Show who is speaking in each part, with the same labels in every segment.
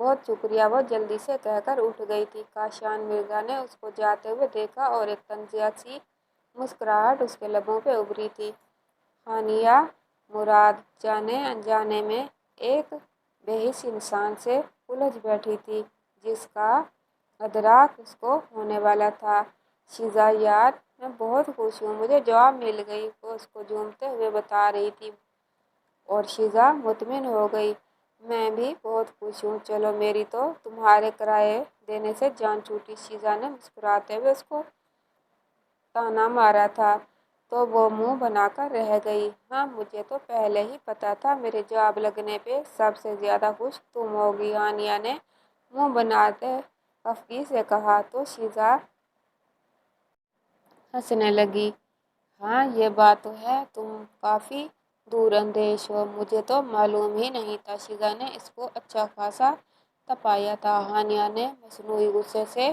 Speaker 1: بہت شکریہ، وہ جلدی سے کہہ کر اٹھ گئی تھی۔ کاشان مرزا نے اس کو جاتے ہوئے دیکھا اور ایک طنزیہ سی مسکراہٹ اس کے لبوں پہ ابھری تھی۔ ہانیہ مراد جانے انجانے میں ایک بے حس انسان سے الجھ بیٹھی تھی جس کا ادراک اس کو ہونے والا تھا۔ شیزا یار، میں بہت خوش ہوں، مجھے جاب مل گئی، وہ اس کو جھومتے ہوئے بتا رہی تھی اور شیزا مطمئن ہو گئی۔ میں بھی بہت خوش ہوں، چلو میری تو تمہارے کرایہ دینے سے جان چھوٹی۔ شیزا نے مسکراتے ہوئے اس کو تانا مارا تھا تو وہ منہ بنا کر رہ گئی۔ ہاں مجھے تو پہلے ہی پتا تھا، میرے جاب لگنے پہ سب سے زیادہ خوش تم ہوگی، ہانیہ نے منہ بناتے خفگی سے کہا تو شیزا ہنسنے لگی۔ ہاں یہ بات تو ہے، تم کافی دور اندیش ہو، مجھے تو معلوم ہی نہیں تھا۔ شیزا نے اس کو اچھا خاصا تپایا تھا۔ ہانیہ نے مصنوعی غصے سے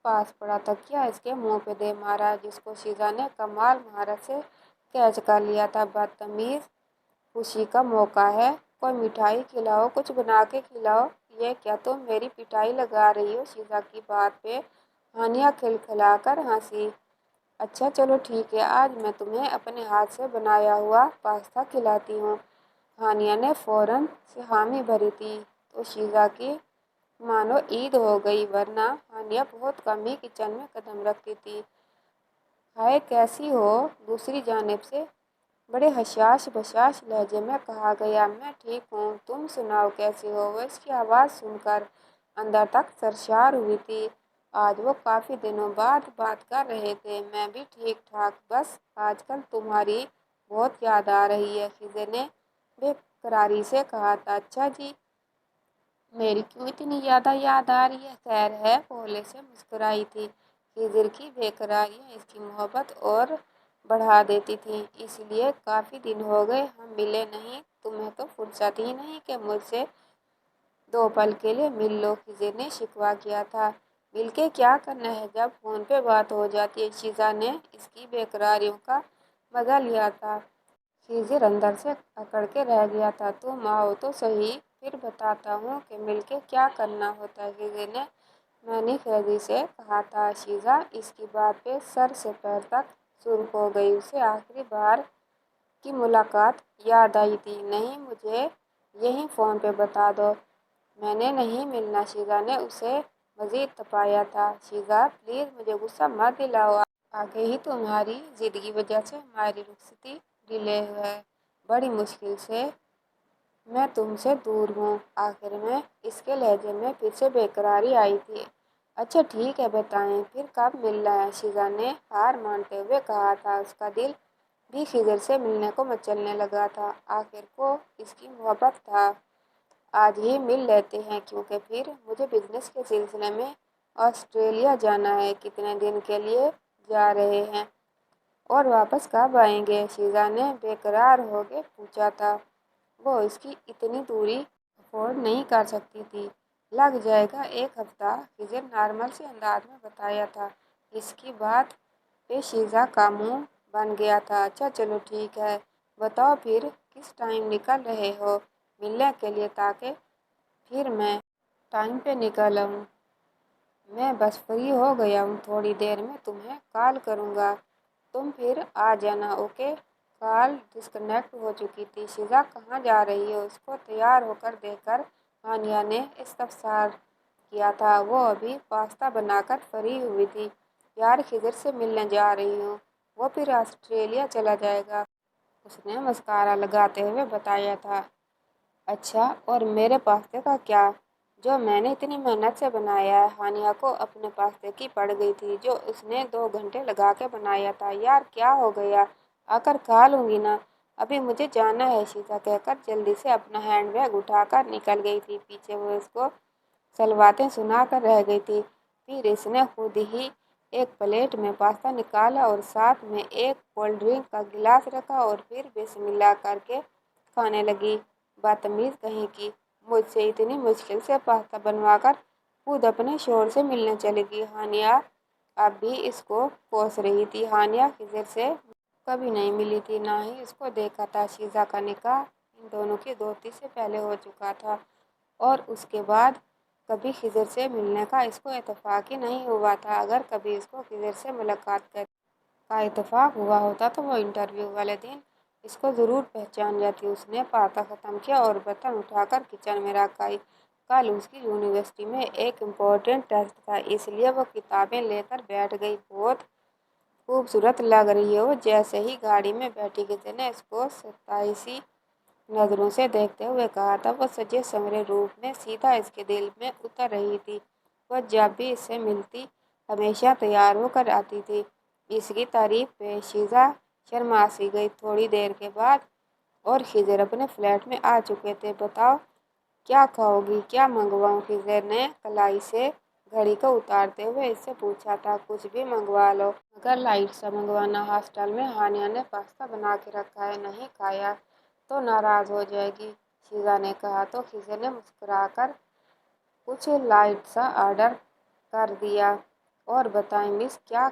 Speaker 1: پاس پڑا تکیہ اس کے منہ پہ دے مارا جس کو شیزا نے کمال مہارت سے کیچ کر لیا تھا۔ بدتمیز، خوشی کا موقع ہے، کوئی مٹھائی کھلاؤ، کچھ بنا کے کھلاؤ۔ یہ کیا تم میری پٹائی لگا رہی ہو؟ شیزا کی بات پہ ہانیہ کھلکھلا کر ہنسی۔ اچھا چلو ٹھیک ہے، آج میں تمہیں اپنے ہاتھ سے بنایا ہوا پاستا کھلاتی ہوں۔ ہانیہ نے فوراً سے حامی بھری تھی تو شیزا کی مانو عید ہو گئی، ورنہ ہانیہ بہت کم ہی کچن میں قدم رکھتی تھی۔ ہائے کیسی ہو؟ دوسری جانب سے بڑے حشاش بشاش لہجے میں کہا گیا۔ میں ٹھیک ہوں، تم سناؤ کیسی ہو؟ وہ اس کی آواز سن کر اندر تک سرشار ہوئی تھی۔ آج وہ کافی دنوں بعد بات کر رہے تھے۔ میں بھی ٹھیک ٹھاک، بس آج کل تمہاری بہت یاد آ رہی ہے، خضر نے بے قراری سے کہا تھا۔ اچھا جی، میری کیوں اتنی زیادہ یاد آ رہی ہے؟ خیر ہے، بھولے سے مسکرائی تھی۔ خضر کی بے قراریاں اس کی محبت اور بڑھا دیتی تھیں۔ اس لیے کافی دن ہو گئے ہم ملے نہیں، تمہیں تو فرصت ہی نہیں کہ مجھ سے دو پل کے لیے مل لو، خضر نے شکوہ کیا تھا۔ مل کے کیا کرنا ہے جب فون پہ بات ہو جاتی ہے؟ شیزا نے اس کی بے قراریوں کا مزہ لیا تھا۔ خضر اندر سے اکڑ کے رہ گیا تھا۔ تم آؤ تو صحیح، پھر بتاتا ہوں کہ مل کے کیا کرنا ہوتا ہے، خضر نے منی خیزی سے کہا تھا۔ شیزا اس کی بات پہ سر سے پیر تک سرخ ہو گئی۔ اسے آخری بار کی ملاقات یاد آئی تھی۔ نہیں، مجھے یہیں فون پہ بتا دو، میں نے نہیں ملنا، شیزا نے اسے مزید تپایا تھا۔ شیزا پلیز مجھے غصہ مت دلاؤ، آگے ہی تمہاری ضد کی وجہ سے ہماری رخصتی ڈیلے ہے، بڑی مشکل سے میں تم سے دور ہوں۔ آخر میں اس کے لہجے میں پھر سے بے قراری آئی تھی۔ اچھا ٹھیک ہے، بتائیں پھر کب ملنا ہے، شیزا نے ہار مانتے ہوئے کہا تھا۔ اس کا دل بھی خضر سے ملنے کو مچلنے لگا تھا۔ آخر کو اس کی محبت تھا۔ آج ہی مل لیتے ہیں کیونکہ پھر مجھے بزنس کے سلسلے میں آسٹریلیا جانا ہے۔ کتنے دن کے لیے جا رہے ہیں اور واپس کب آئیں گے؟ شیزا نے بے قرار ہو کے پوچھا تھا۔ وہ اس کی اتنی دوری افورڈ نہیں کر سکتی تھی۔ لگ جائے گا ایک ہفتہ، خضر نارمل سے انداز میں بتایا تھا۔ اس کی بات پہ شیزا کا منہ بن گیا تھا۔ اچھا چلو ٹھیک ہے، بتاؤ پھر کس ٹائم نکل رہے ہو ملنے کے لیے تاکہ پھر میں ٹائم پہ نکل آؤں۔ میں بس فری ہو گیا ہوں، تھوڑی دیر میں تمہیں کال کروں گا، تم پھر آ جانا، اوکے؟ کال ڈسکنیکٹ ہو چکی تھی۔ شیزا کہاں جا رہی ہو؟ اس کو تیار ہو کر دیکھ کر ہانیہ نے استفسار کیا تھا۔ وہ ابھی پاستا بنا کر فری ہوئی تھی۔ یار خضر سے ملنے جا رہی ہوں، وہ پھر آسٹریلیا چلا جائے گا، اس نے مسکرا لگاتے ہوئے بتایا تھا۔ اچھا، اور میرے پاستے کا کیا جو میں نے اتنی محنت سے بنایا ہے؟ ہانیہ کو اپنے پاستے کی پڑ گئی تھی جو اس نے 2 گھنٹے لگا کے بنایا تھا۔ یار کیا ہو گیا، آ کر کھا لوں گی نا، ابھی مجھے جانا ہے، شیزا کہہ کر جلدی سے اپنا ہینڈ بیگ اٹھا کر نکل گئی تھی۔ پیچھے وہ اس کو سلواتیں سنا کر رہ گئی تھی۔ پھر اس نے خود ہی ایک پلیٹ میں پاستا نکالا اور ساتھ میں ایک کولڈ ڈرنک کا گلاس رکھا اور پھر بسم اللہ کر کے کھانے لگی۔ بدتمیز کہیں کی، مجھ سے اتنی مشکل سے پاستا بنوا کر خود اپنے شوہر سے ملنے چلی گئی۔ ہانیہ اب بھی اس کو کوس رہی تھی۔ ہانیہ خضر سے کبھی نہیں ملی تھی، نہ ہی اس کو دیکھا تھا۔ شیزا کا نکاح ان دونوں کی دوستی سے پہلے ہو چکا تھا اور اس کے بعد کبھی خضر سے ملنے کا اس کو اتفاق ہی نہیں ہوا تھا۔ اگر کبھی اس کو خضر سے ملاقات کا اتفاق ہوا ہوتا تو وہ انٹرویو والے دن اس کو ضرور پہچان جاتی۔ اس نے پاتا ختم کیا اور برتن اٹھا کر کچن میں رکھا۔ کل اس کی یونیورسٹی میں ایک امپورٹنٹ ٹیسٹ تھا، اس لیے وہ کتابیں لے کر بیٹھ گئی۔ بہت خوبصورت لگ رہی ہے وہ۔ جیسے ہی گاڑی میں بیٹھی خضر نے اس کو ستائشی نظروں سے دیکھتے ہوئے کہا تھا۔ وہ سجے سنورے روپ میں سیدھا اس کے دل میں اتر رہی تھی۔ وہ جب بھی اس سے ملتی ہمیشہ تیار ہو کر آتی تھی۔ اس کی تعریف پہ شیزا شرما سی گئی۔ تھوڑی دیر کے بعد اور خضر اپنے فلیٹ میں آ چکے تھے۔ بتاؤ کیا کھاؤ گی، کیا منگواؤں؟ خضر نے کلائی سے گھڑی کو اتارتے ہوئے اس سے پوچھا تھا۔ کچھ بھی منگوا لو، مگر لائٹ سا منگوانا۔ ہاسٹل میں ہانیہ نے پاستہ بنا کے رکھا ہے، نہیں کھایا تو ناراض ہو جائے گی، شیزا نے کہا تو خضر نے مسکرا کر کچھ لائٹ سا آرڈر کر دیا۔ اور بتائیں مس، کیا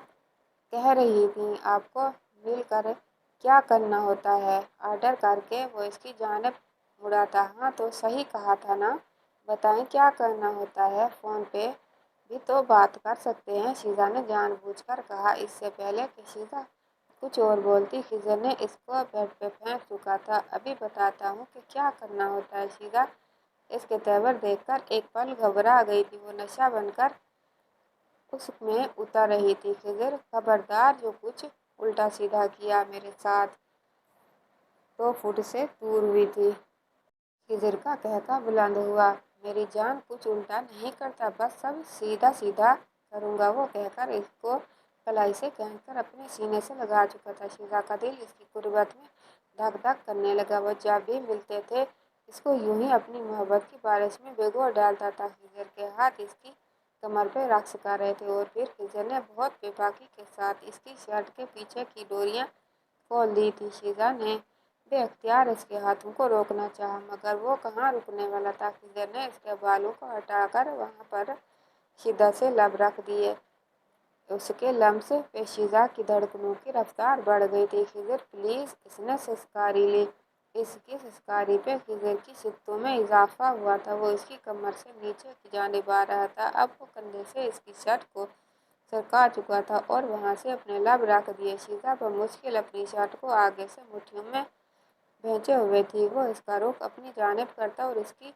Speaker 1: کہہ رہی تھیں؟ آپ کو مل کر کیا کرنا ہوتا ہے؟ آرڈر کر کے وہ اس کی جانب مڑا تھا۔ ہاں تو صحیح کہا تھا نا، بتائیں کیا کرنا ہوتا ہے؟ فون پہ بھی تو بات کر سکتے ہیں، شیزا نے جان بوجھ کر کہا۔ اس سے پہلے کہ شیزا کچھ اور بولتی خضر نے اس کو بیڈ پہ پھینک چکا تھا۔ ابھی بتاتا ہوں کہ کیا کرنا ہوتا ہے۔ شیزا اس کے تیور دیکھ کر ایک پل گھبرا گئی تھی۔ وہ نشہ بن کر اس میں اتر رہی تھی۔ خضر خبردار، جو کچھ الٹا سیدھا کیا میرے ساتھ تو فٹ سے دور ہوئی تھی۔ خضر کا قہقہ بلند ہوا۔ میری جان کچھ الٹا نہیں کرتا، بس سب سیدھا سیدھا کروں گا، وہ کہہ کر اس کو کلائی سے کھینچ کر اپنے سینے سے لگا چکا تھا۔ شیزا کا دل اس کی قربت میں دھک دھک کرنے لگا۔ وہ جب بھی ملتے تھے اس کو یوں ہی اپنی محبت کی بارش میں بھگو ڈالتا تھا۔ خضر کے ہاتھ اس کی کمر پہ رقص کر رہے تھے اور پھر خضر نے بہت بے باکی کے ساتھ اس کی شرٹ کے پیچھے کی ڈوریاں کھول دی تھیں۔ شیزا نے بے اختیار اس کے ہاتھوں کو روکنا چاہا، مگر وہ کہاں رکنے والا تھا۔ خضر نے اس کے بالوں کو ہٹا کر وہاں پر شدت سے لب رکھ دیے۔ اس کے لمس پہ شیزا کی دھڑکنوں کی رفتار بڑھ گئی تھی۔ خضر پلیز، اس نے سسکاری لی۔ اس کی سسکاری پہ خضر کی شدت میں اضافہ ہوا تھا۔ وہ اس کی کمر سے نیچے کی جانب آ رہا تھا۔ اب وہ کندھے سے اس کی شرٹ کو سرکا چکا تھا اور وہاں سے اپنے لب رکھ دیے۔ شیزا بمشکل اپنی شرٹ کو آگے سے مٹھیوں میں بھینچے ہوئے تھی۔ وہ اس کا رخ اپنی جانب کرتا اور اس کی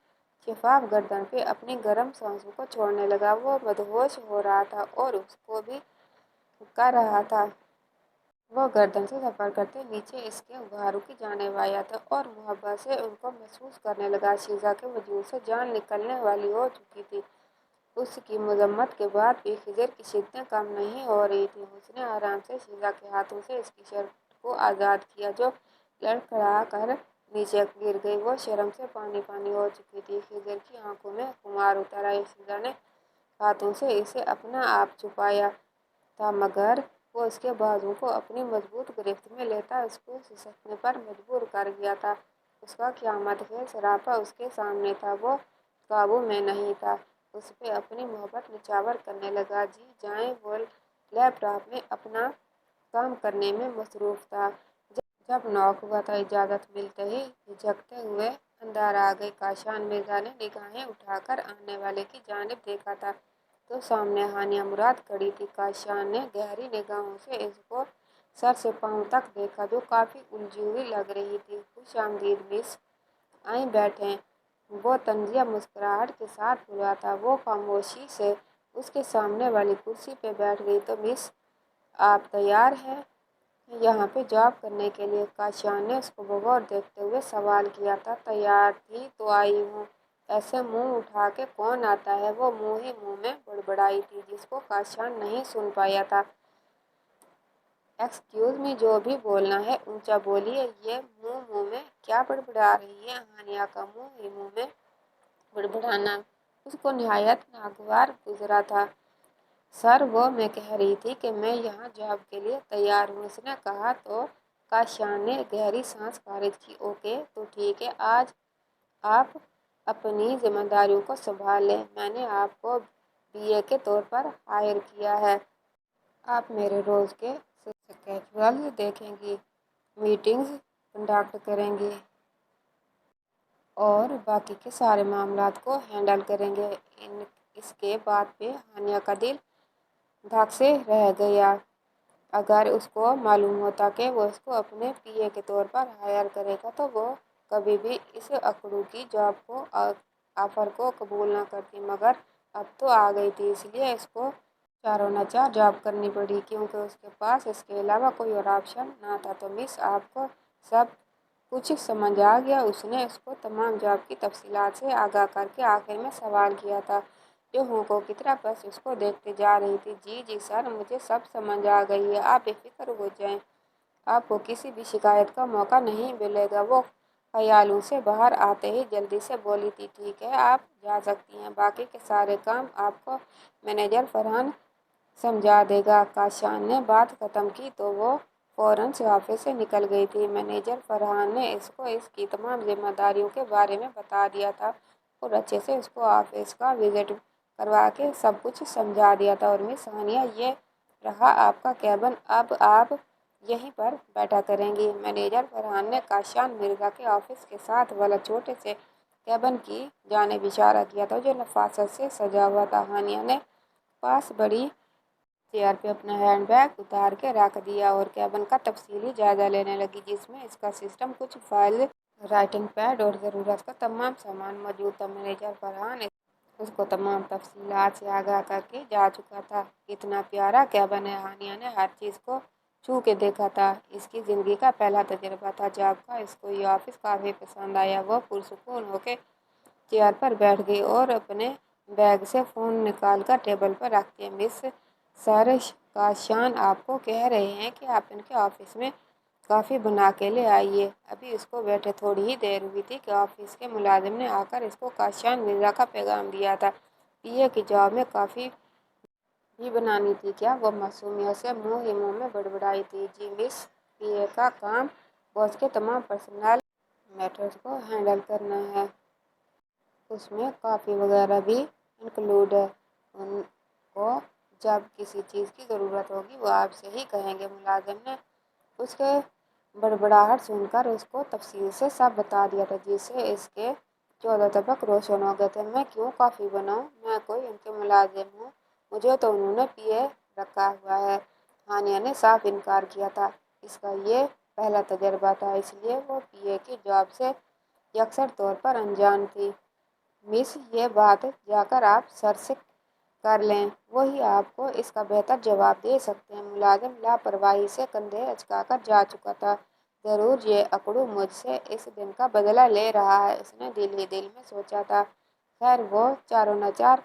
Speaker 1: شفاف گردن پہ اپنی گرم سانسوں کو چھوڑنے لگا۔ وہ مدہوش ہو رہا تھا اور اس کو بھی کر رہا تھا۔ وہ گردن سے سفر کرتے نیچے اس کے ابرووں کی جانب آیا تھا اور محبت سے ان کو محسوس کرنے لگا۔ شیزا کے وجود سے جان نکلنے والی ہو چکی تھی۔ اس کی مذمت کے بعد بھی خضر کی شدتیں کم نہیں ہو رہی تھیں۔ اس نے آرام سے شیزا کے ہاتھوں سے اس کی شرٹ کو آزاد کیا، جو لڑکھڑا کر نیچے گر گئی۔ وہ شرم سے پانی پانی ہو چکی تھی۔ خضر کی آنکھوں میں خمار اتر آئی۔ شیزا نے ہاتھوں سے اسے اپنا آپ چھپایا تھا، مگر وہ اس کے بازوؤں کو اپنی مضبوط گرفت میں لیتا اس کو سسکنے پر مجبور کر گیا تھا۔ اس کا قیامت خیز سراپا اس کے سامنے تھا۔ وہ قابو میں نہیں تھا۔ اس پہ اپنی محبت نچھاور کرنے لگا۔ جی جائیں، وہ لیپ ٹاپ میں اپنا کام کرنے میں مصروف تھا۔ جب ناک ہوا تو اجازت ملتے ہی جھجکتے ہوئے اندر آ گئی۔ کاشان مرزا نے نگاہیں اٹھا کر آنے والے کی جانب دیکھا تھا تو سامنے ہانیہ مراد کھڑی تھی۔ کاشان نے گہری نگاہوں سے اس کو سر سے پاؤں تک دیکھا، جو کافی الجھی ہوئی لگ رہی تھی۔ خوش آمدید مس، آئیں بیٹھیں، وہ طنزیہ مسکراہٹ کے ساتھ بولا تھا۔ وہ خاموشی سے اس کے سامنے والی کرسی پہ بیٹھ گئی۔ تو مس، آپ تیار ہیں یہاں پہ جاب کرنے کے لیے؟ کاشان نے اس کو بغور دیکھتے ہوئے سوال کیا تھا۔ تیار ہی تو آئی ہوں، ایسے منہ اٹھا کے کون آتا ہے؟ وہ منہ ہی منہ میں بڑبڑائی تھی، جس کو کاشان نہیں سن پایا تھا۔ ایکسکیوز می، جو بھی بولنا ہے اونچا بولیے۔ یہ منہ منہ میں کیا بڑبڑا رہی ہیں؟ ہانیہ کا منہ ہی منہ میں بڑبڑانا اس کو نہایت ناگوار گزرا تھا۔ سر، وہ میں کہہ رہی تھی کہ میں یہاں جاب کے لیے تیار ہوں، اس نے کہا تو کاشان نے گہری سانس خارج کی۔ اوکے، تو ٹھیک ہے، آج آپ اپنی ذمہ داریوں کو سنبھال لیں۔ میں نے آپ کو بی اے کے طور پر ہائر کیا ہے۔ آپ میرے روز کے اسکیجول دیکھیں گی، میٹنگز کنڈکٹ کریں گی۔ اور باقی کے سارے معاملات کو ہینڈل کریں گے۔ اس کے بات پہ ہانیہ کا دل دھک سے رہ گیا۔ اگر اس کو معلوم ہوتا کہ وہ اس کو اپنے پی اے کے طور پر ہائر کرے گا تو وہ کبھی بھی اس اکڑو کی جاب کو آفر کو قبول نہ کرتی، مگر اب تو آ گئی تھی، اس لیے اس کو چاروں ناچار جاب کرنی پڑی، کیونکہ اس کے پاس اس کے علاوہ کوئی اور آپشن نہ تھا۔ تو مس آپ کو سب کچھ سمجھ آ گیا؟ اس نے اس کو تمام جاب کی تفصیلات سے آگاہ کر کے آخر میں سوال کیا تھا، جو ہونکوں کی طرح بس اس کو دیکھتے جا رہی تھی۔ جی سر، مجھے سب سمجھ آ گئی ہے، آپ بے فکر ہو جائیں، آپ کو کسی بھی شکایت کا موقع نہیں ملے گا۔ وہ خیالوں سے باہر آتے ہی جلدی سے بولی تھی، ٹھیک ہے، آپ جا سکتی ہیں، باقی کے سارے کام آپ کو مینیجر فرحان سمجھا دے گا۔ کاشان نے بات ختم کی تو وہ فوراً سے آفس سے نکل گئی تھی۔ مینیجر فرحان نے اس کو اس کی تمام ذمہ داریوں کے بارے میں بتا دیا تھا اور اچھے سے اس کو آفس کا وزٹ کروا کے سب کچھ سمجھا دیا تھا۔ اور مس ہانیہ، یہ رہا آپ کا کیبن، اب آپ یہیں پر بیٹھا کریں گی۔ مینیجر فرحان نے کاشان مرزا کے آفس کے ساتھ والا چھوٹے سے کیبن کی جانب اشارہ کیا تھا، جو نفاست سے سجا ہوا تھا۔ ہانیہ نے پاس بڑی چیئر پہ اپنا ہینڈ بیگ اتار کے رکھ دیا اور کیبن کا تفصیلی جائزہ لینے لگی، جس میں اس کا سسٹم، کچھ فائل، رائٹنگ پیڈ اور ضرورت کا تمام سامان موجود تھا۔ مینیجر فرحان اس کو تمام تفصیلات سے آگاہ کر کے جا چکا تھا۔ کتنا پیارا کیبن ہے! ہانیہ نے ہر چیز کو چھو کے دیکھا تھا۔ اس کی زندگی کا پہلا تجربہ تھا جاب کا۔ اس کو یہ آفس کافی پسند آیا۔ وہ پرسکون ہو کے چیئر پر بیٹھ گئی اور اپنے بیگ سے فون نکال کر ٹیبل پر رکھ دیا۔ مس سر، کاشان آپ کو کہہ رہے ہیں کہ آپ ان کے آفس میں کافی بنا کے لے آئیے۔ ابھی اس کو بیٹھے تھوڑی ہی دیر ہوئی تھی کہ آفس کے ملازم نے آ کر اس کو کاشان مرزا کا پیغام دیا تھا۔ پی اے کی جاب میں کافی بھی بنانی تھی کیا؟ وہ معصومیت سے منہ ہی منہ میں بڑبڑائی تھی۔ جی مس، پی اے کا کام باس کے تمام پرسنل میٹرز کو ہینڈل کرنا ہے، اس میں کافی وغیرہ بھی انکلوڈ ہے۔ ان کو جب کسی چیز کی ضرورت ہوگی وہ آپ سے ہی کہیں گے۔ ملازم نے اس کے بڑبڑاہٹ سن کر اس کو تفصیل سے سب بتا دیا تھا، جس سے اس کے 14 طبق روشن ہو گئے تھے۔ میں کیوں کافی بناؤں؟ میں کوئی ان کے ملازم ہوں؟ مجھے تو انہوں نے پی اے رکھا ہوا ہے۔ ہانیہ نے صاف انکار کیا تھا۔ اس کا یہ پہلا تجربہ تھا، اس لیے وہ پی اے کی جاب سے یکسر طور پر انجان تھی۔ مس، یہ بات جا کر آپ سر سے کر لیں، وہی آپ کو اس کا بہتر جواب دے سکتے ہیں۔ ملازم لاپرواہی سے کندھے اچکا کر جا چکا تھا۔ ضرور یہ اکڑو مجھ سے اس دن کا بدلہ لے رہا ہے، اس نے دل ہی دل میں سوچا تھا۔ خیر، وہ چاروں ناچار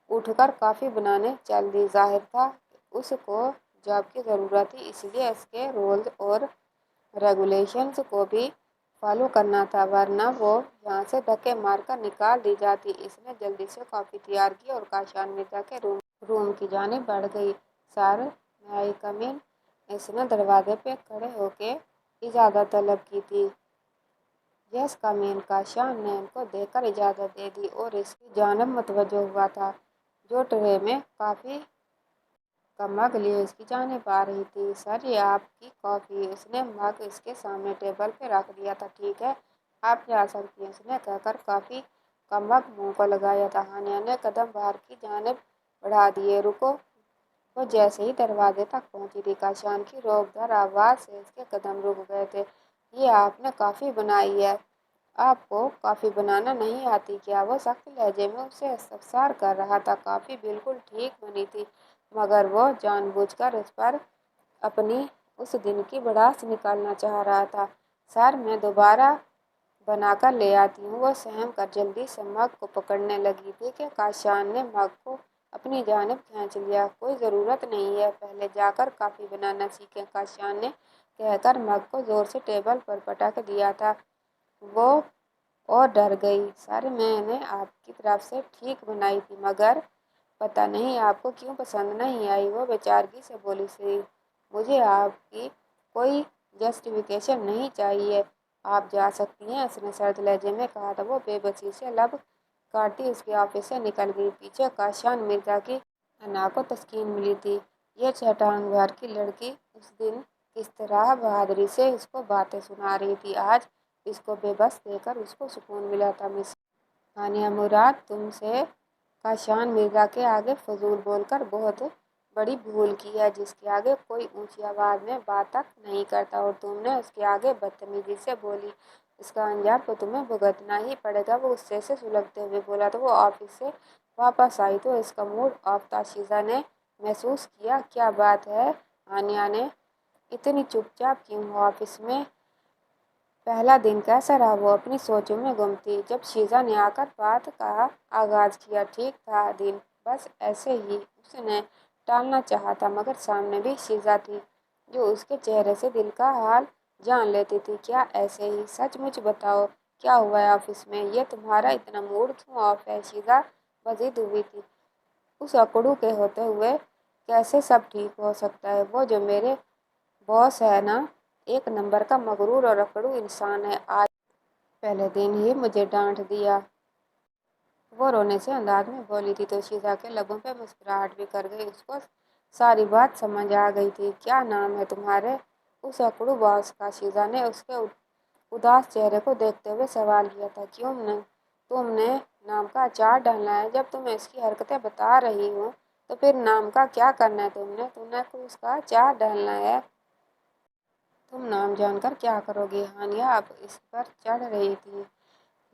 Speaker 1: اٹھ کر کافی بنانے چل دی۔ ظاہر تھا اس کو جاب کی ضرورت تھی، اس لیے اس کے رولز اور ریگولیشنز کو بھی فالو کرنا تھا، ورنہ وہ یہاں سے دھکے مار کر نکال دی جاتی۔ اس نے جلدی سے کافی تیار کی اور کاشان مرزا کے روم کی جانب بڑھ گئی۔ سر، مے آئی کم ان؟ اس نے دروازے پہ کھڑے ہو کے اجازت طلب کی تھی۔ یس کم ان۔ کاشان نے ان کو دیکھ کر اجازت دے دی اور اس کی جانب متوجہ ہوا تھا، جو ٹرے میں کافی کا مگ لیے اس کی جانب آ رہی تھی۔ سر، یہ آپ کی کافی۔ اس نے مگ اس کے سامنے ٹیبل پہ رکھ دیا تھا۔ ٹھیک ہے، آپ جا سکتی ہیں، اس نے کہہ کر کافی کا مگ منہ کو لگایا تھا۔ ہانیہ نے قدم باہر کی جانب بڑھا دیے۔ رکو! وہ جیسے ہی دروازے تک پہنچی تھی، کاشان کی روبدار آواز سے اس کے قدم رک گئے تھے۔ یہ آپ نے کافی بنائی ہے، آپ کو کافی بنانا نہیں آتی کیا؟ وہ سخت لہجے میں اس سے استفسار کر رہا تھا۔ کافی بالکل ٹھیک بنی تھی، مگر وہ جان بوجھ کر اس پر اپنی اس دن کی بڑاس نکالنا چاہ رہا تھا۔ سر، میں دوبارہ بنا کر لے آتی ہوں۔ وہ سہم کر جلدی سے مگ کو پکڑنے لگی تھی کہ کاشان نے مگ کو اپنی جانب کھینچ لیا۔ کوئی ضرورت نہیں ہے، پہلے جا کر کافی بنانا سیکھیں، کاشان نے کہہ کر مگ کو زور سے ٹیبل پر پٹک دیا تھا۔ وہ اور ڈر گئی۔ سر، میں نے آپ کی طرف سے ٹھیک بنائی تھی، مگر پتہ نہیں آپ کو کیوں پسند نہیں آئی، وہ بے چارگی سے بولی۔ مجھے آپ کی کوئی جسٹیفیکیشن نہیں چاہیے، آپ جا سکتی ہیں، اس نے سرد لہجے میں کہا تھا۔ وہ بے بسی سے لب کاٹتی اس کے آفس سے نکل گئی۔ پیچھے کاشان مرزا کی انا کو تسکین ملی تھی۔ یہ چٹان بھر کی لڑکی اس دن کس طرح بہادری سے اس کو باتیں سنا رہی تھی۔ آج اس کو بے بس دے کر اس کو سکون ملا تھا۔ مس ہانیہ مراد، تم سے کاشان مرزا کے آگے فضول بول کر بہت بڑی بھول کی ہے، جس کے آگے کوئی اونچی آواز میں بات تک نہیں کرتا، اور تم نے اس کے آگے بدتمیزی سے بولی، اس کا انجام تو تمہیں بھگتنا ہی پڑے گا۔ وہ غصے سے سلگتے ہوئے بولا تو وہ آفس سے واپس آئی تو اس کا موڈ آف تھا۔ شیزا نے محسوس کیا، کیا بات ہے ہانیہ نے اتنی چپ چاپ کیوں ہو آفس میں؟ پہلا دن کیسا رہا؟ وہ اپنی سوچوں میں گم تھی جب شیزا نے آ کر بات کا آغاز کیا۔ ٹھیک تھا دن، بس ایسے ہی۔ اس نے ٹالنا چاہا تھا، مگر سامنے بھی شیزا تھی جو اس کے چہرے سے دل کا حال جان لیتی تھی۔ کیا ایسے ہی؟ سچ مچ بتاؤ، کیا ہوا ہے آفس میں؟ یہ تمہارا اتنا موڈ کیوں آف ہے؟ شیزا بضد ہوئی تھی۔ اس اکڑو کے ہوتے ہوئے کیسے سب ٹھیک ہو سکتا ہے؟ وہ جو میرے باس ہے نا، ایک نمبر کا مغرور اور اکڑو انسان ہے، آج پہلے دن ہی مجھے ڈانٹ دیا۔ وہ رونے سے انداز میں بولی تھی تو شیزا کے لبوں پہ مسکراہٹ بھی کر گئی۔ اس کو ساری بات سمجھ آ گئی تھی۔ کیا نام ہے تمہارے اس اکڑو باس کا؟ شیزا نے اس کے اداس چہرے کو دیکھتے ہوئے سوال کیا تھا۔ کیوں تم نے نام کا اچار ڈالنا ہے؟ جب تمہیں اس کی حرکتیں بتا رہی ہوں تو پھر نام کا کیا کرنا ہے تم نے اس کا اچار ڈالنا ہے۔ تم نام جان کر کیا کرو گی؟ ہانیہ اب اس پر چڑھ رہی تھی۔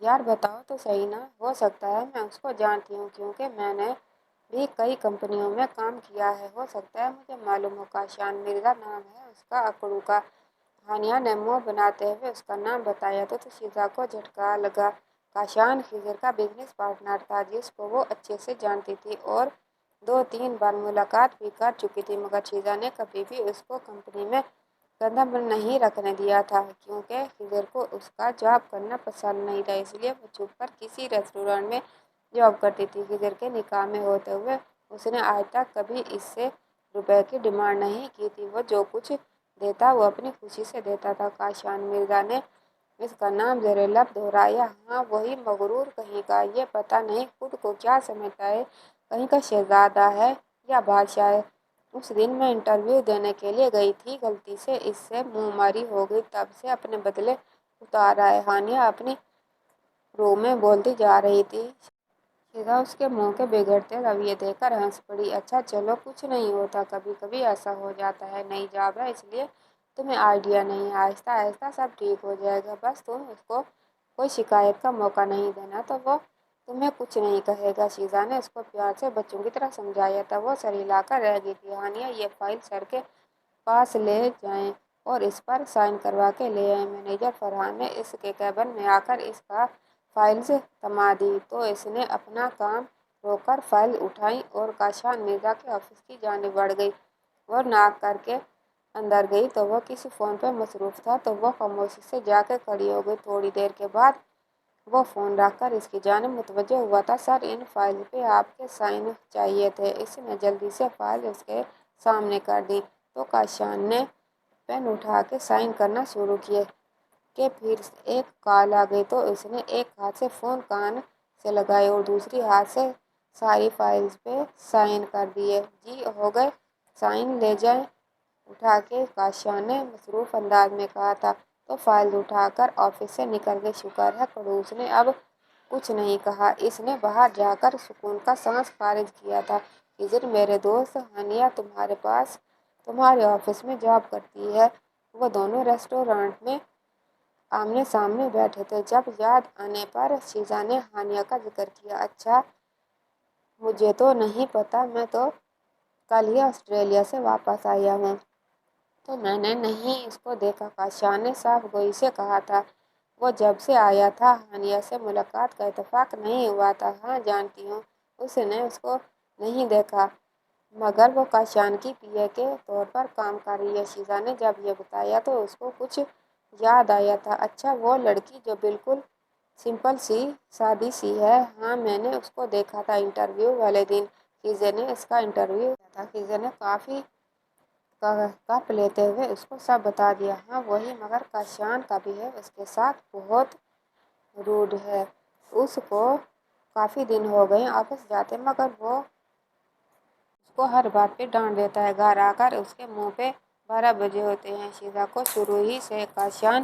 Speaker 1: یار بتاؤ تو صحیح نا، ہو سکتا ہے میں اس کو جانتی ہوں کیونکہ میں نے بھی کئی کمپنیوں میں کام کیا ہے، ہو سکتا ہے مجھے معلوم ہو۔ کاشان مرزا نام ہے اس کا اکڑو کا۔ ہانیہ نے منہ بناتے ہوئے اس کا نام بتایا تو شیزا کو جھٹکا لگا۔ کاشان خضر کا بزنس پارٹنر تھا جس کو وہ اچھے سے جانتی تھی اور 2-3 بار ملاقات بھی کر چکی تھی، مگر شیزا نے کبھی بھی اس کو کمپنی میں قدم نہیں رکھنے دیا تھا کیونکہ خضر کو اس کا جاب کرنا پسند نہیں تھا، اس لیے وہ چھپ کر کسی ریسٹورانٹ میں جاب کرتی تھی۔ خضر کے نکاح میں ہوتے ہوئے اس نے آج تک کبھی اس سے روپے کی ڈیمانڈ نہیں کی تھی، وہ جو کچھ دیتا وہ اپنی خوشی سے دیتا تھا۔ کاشان مرزا نے اس کا نام زیر لب دہرایا۔ ہاں وہی مغرور کہیں کا، یہ پتہ نہیں خود کو کیا سمجھتا ہے، کہیں کا شہزادہ ہے یا بادشاہ ہے۔ اس دن میں انٹرویو دینے کے لیے گئی تھی، غلطی سے اس سے منہ ماری ہو گئی، تب سے اپنے بدلے اتار رہا ہے۔ ہانیہ اپنی رو میں بولتی جا رہی تھی۔ شیزا اس کے منہ کے بگڑتے رویے دیکھ کر ہنس پڑی۔ اچھا چلو، کچھ نہیں ہوتا، کبھی کبھی ایسا ہو جاتا ہے، نئی جاب ہے اس لیے تمہیں آئیڈیا نہیں ہے، آہستہ آہستہ سب ٹھیک ہو جائے گا، بس تم اس کو کوئی شکایت کا موقع نہیں دینا تو وہ تمہیں کچھ نہیں کہے گا۔ شیزا نے اس کو پیار سے بچوں کی طرح سمجھایا تھا۔ وہ سر ہلا کر رہ گئی تھی۔ ہانیہ یہ فائل سر کے پاس لے جائیں اور اس پر سائن کروا کے لے آئیں۔ مینیجر فرحان نے اس کے کیبن میں آ کر اس کا فائلز تھما دی تو اس نے اپنا کام روک کر فائل اٹھائیں اور کاشان مرزا کے آفس کی جانب بڑھ گئی۔ وہ ناک کر کے اندر گئی تو وہ کسی فون پہ مصروف تھا تو وہ خاموشی سے جا کے کھڑی ہو گئی۔ تھوڑی دیر کے بعد وہ فون رکھ کر اس کی جانب متوجہ ہوا تھا۔ سر، ان فائل پہ آپ کے سائن چاہیے تھے۔ اس نے جلدی سے فائل اس کے سامنے کر دی تو کاشان نے پین اٹھا کے سائن کرنا شروع کیے کہ پھر ایک کال آ گئی تو اس نے ایک ہاتھ سے فون کان سے لگائے اور دوسری ہاتھ سے ساری فائلز پہ سائن کر دیے۔ جی ہو گئے سائن، لے جائیں اٹھا کے، کاشان نے مصروف انداز میں کہا تھا تو فائل اٹھا کر آفس سے نکل گئی۔ شکر ہے پڑوس نے اب کچھ نہیں کہا، اس نے باہر جا کر سکون کا سانس خارج کیا تھا۔ خضر میرے دوست، ہانیہ تمہارے آفس میں جاب کرتی ہے۔ وہ دونوں ریسٹورانٹ میں آمنے سامنے بیٹھے تھے جب یاد آنے پر شیزا نے ہانیہ کا ذکر کیا۔ اچھا، مجھے تو نہیں پتا، میں تو کل ہی آسٹریلیا سے واپس آیا ہوں تو میں نے نہیں اس کو دیکھا، کاشان نے صاف گوئی سے کہا تھا۔ وہ جب سے آیا تھا ہانیہ سے ملاقات کا اتفاق نہیں ہوا تھا۔ ہاں جانتی ہوں، اس نے اس کو نہیں دیکھا، مگر وہ کاشان کی پی اے کے طور پر کام کر رہی ہے۔ شیزا نے جب یہ بتایا تو اس کو کچھ یاد آیا تھا۔ اچھا، وہ لڑکی جو بالکل سمپل سی سادی سی ہے؟ ہاں میں نے اس کو دیکھا تھا انٹرویو والے دن، خضر نے اس کا انٹرویو لیا تھا۔ خضر نے کافی کپ لیتے ہوئے اس کو سب بتا دیا۔ ہاں وہی، مگر کاشان کا بہیو اس کے ساتھ بہت روڈ ہے، اس کو کافی دن ہو گئے آفس جاتے مگر وہ اس کو ہر بات پہ ڈانٹ دیتا ہے، گھر آ کر اس کے منہ پہ 12 بجے ہوتے ہیں۔ شیزا کو شروع ہی سے کاشان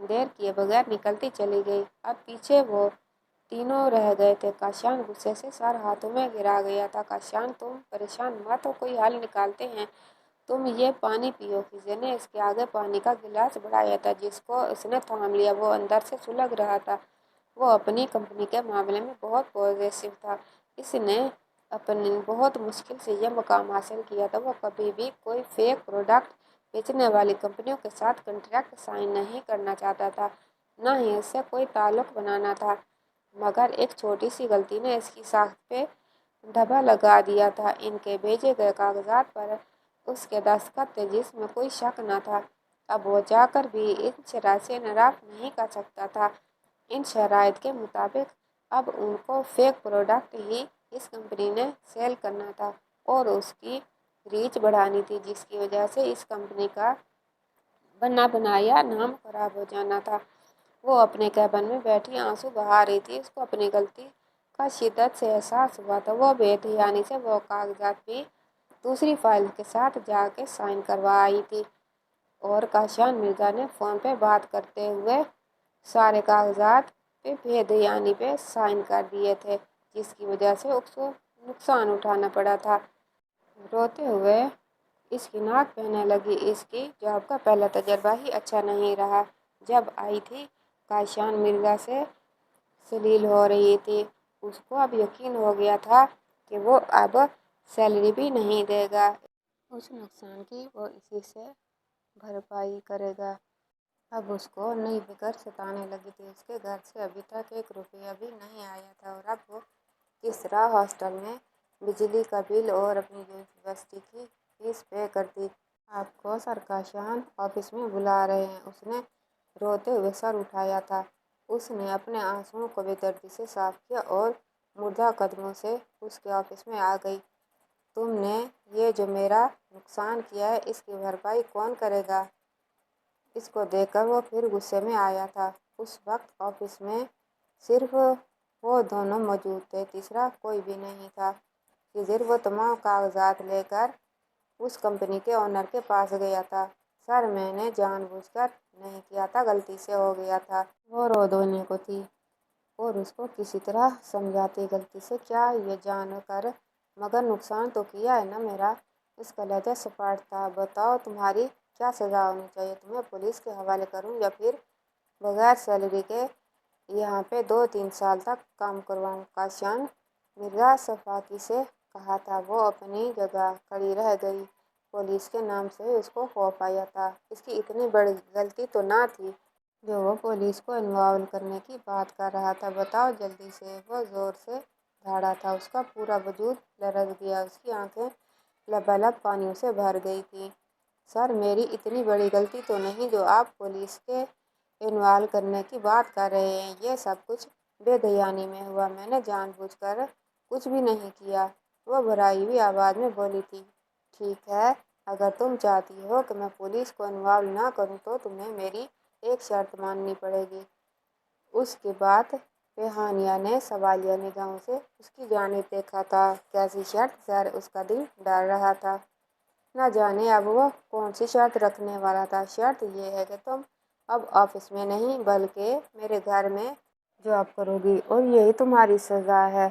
Speaker 1: دیر کیے بغیر نکلتی چلی گئی۔ اب پیچھے وہ تینوں رہ گئے تھے۔ کاشیان غصے سے سر ہاتھوں میں گرا گیا تھا۔ کاشیان تم پریشان مت ہو، کوئی حل نکالتے ہیں۔ تم یہ پانی پیو۔ فضے نے اس کے آگے پانی کا گلاس بڑھایا تھا جس کو اس نے تھام لیا۔ وہ اندر سے سلگ رہا تھا۔ وہ اپنی کمپنی کے معاملے میں بہت پوزیسو تھا۔ اس نے اپنی بہت مشکل سے یہ مقام حاصل کیا تھا۔ وہ کبھی بھی کوئی فیک پروڈکٹ بیچنے والی کمپنیوں کے ساتھ کنٹریکٹ سائن نہیں کرنا چاہتا تھا، نہ ہی اس سے کوئی تعلق بنانا تھا، مگر ایک چھوٹی سی غلطی نے اس کی ساکھ پہ دھبا لگا دیا تھا۔ ان کے بھیجے گئے کاغذات پر اس کے دستخط تھے جس میں کوئی شک نہ تھا۔ اب وہ چاہ کر بھی ان شرائط سے انحراف نہیں کر سکتا تھا۔ ان شرائط کے مطابق اب ان کو فیک پروڈکٹ ہی اس کمپنی نے سیل کرنا تھا اور اس کی ریچ بڑھانی تھی، جس کی وجہ سے اس کمپنی کا بنا بنایا نام خراب ہو جانا تھا۔ وہ اپنے کیبن میں بیٹھی آنسو بہا رہی تھی۔ اس کو اپنی غلطی کا شدت سے احساس ہوا تھا۔ وہ بے دھیانی سے وہ کاغذات بھی دوسری فائل کے ساتھ جا کے سائن کروا آئی تھی اور کاشیان مرزا نے فون پہ بات کرتے ہوئے سارے کاغذات پہ بے دھیانی سے سائن کر دیے تھے، جس کی وجہ سے اس کو نقصان اٹھانا پڑا تھا۔ روتے ہوئے اس کی ناک بہنے لگی۔ اس کی جاب کا پہلا تجربہ ہی اچھا نہیں رہا۔ جب آئی تھی کاشیان مرزا سے سلیل ہو رہی تھی۔ اس کو اب یقین ہو گیا تھا کہ وہ اب سیلری بھی نہیں دے گا۔ اس نقصان کی وہ اسی سے بھرپائی کرے گا۔ اب اس کو نئی فکر ستانے لگی تھی۔ اس کے گھر سے ابھی تک 1 روپیہ بھی نہیں آیا تھا اور اب وہ کس طرح ہاسٹل میں بجلی کا بل اور اپنی یونیورسٹی کی فیس پے کرتی۔ آپ کو سر کاشیان آفس میں بلا رہے ہیں۔ اس نے روتے ہوئے سر اٹھایا تھا۔ اس نے اپنے آنسوؤں کو بے دردی سے صاف کیا اور مردہ قدموں سے اس کے آفس میں آ گئی۔ تم نے یہ جو میرا نقصان کیا ہے اس کی بھرپائی کون کرے گا؟ اس کو دیکھ کر وہ پھر غصے میں آیا تھا۔ اس وقت آفس میں صرف وہ دونوں موجود تھے، تیسرا کوئی بھی نہیں تھا۔ خضر وہ تمام کاغذات لے کر اس کمپنی کے اونر کے پاس گیا تھا۔ سر میں نے جان بوجھ کر نہیں کیا تھا، غلطی سے ہو گیا تھا۔ وہ رو دھونے کو تھی اور اس کو کسی طرح سمجھاتی، غلطی سے کیا یہ جان کر، مگر نقصان تو کیا ہے نا میرا۔ اس کا لہجہ سپاٹ تھا۔ بتاؤ تمہاری کیا سزا ہونی چاہیے؟ تمہیں پولیس کے حوالے کروں یا پھر بغیر سیلری کے یہاں پہ 2-3 سال تک کام کرواؤں؟ کاشیان مرزا شفقت سے کہا تھا۔ وہ اپنی جگہ کھڑی رہ گئی۔ پولیس کے نام سے اس کو خوف آیا تھا۔ اس کی اتنی بڑی غلطی تو نہ تھی جو وہ پولیس کو انوالو کرنے کی بات کر رہا تھا۔ بتاؤ جلدی سے۔ وہ زور سے دھاڑا تھا۔ اس کا پورا وجود لرز گیا۔ اس کی آنکھیں لبالب پانیوں سے بھر گئی تھیں۔ سر میری اتنی بڑی غلطی تو نہیں جو آپ پولیس کے انوالو کرنے کی بات کر رہے ہیں۔ یہ سب کچھ بے دھیانی میں ہوا، میں نے جان بوجھ کر کچھ بھی نہیں کیا، وہ بھرائی ہوئی آواز میں بولی تھی۔ ٹھیک ہے، اگر تم چاہتی ہو کہ میں پولیس کو انوالو نہ کروں تو تمہیں میری ایک شرط ماننی پڑے گی۔ اس کی بات پہ ہانیہ نے سوالیہ نگاہوں سے اس کی جانب دیکھا تھا۔ کیسی شرط؟ سر اس کا دل ڈر رہا تھا۔ نہ جانے اب وہ کون سی شرط رکھنے والا تھا۔ شرط یہ ہے کہ تم اب آفس میں نہیں بلکہ میرے گھر میں جاب کرو گی اور یہی تمہاری سزا ہے،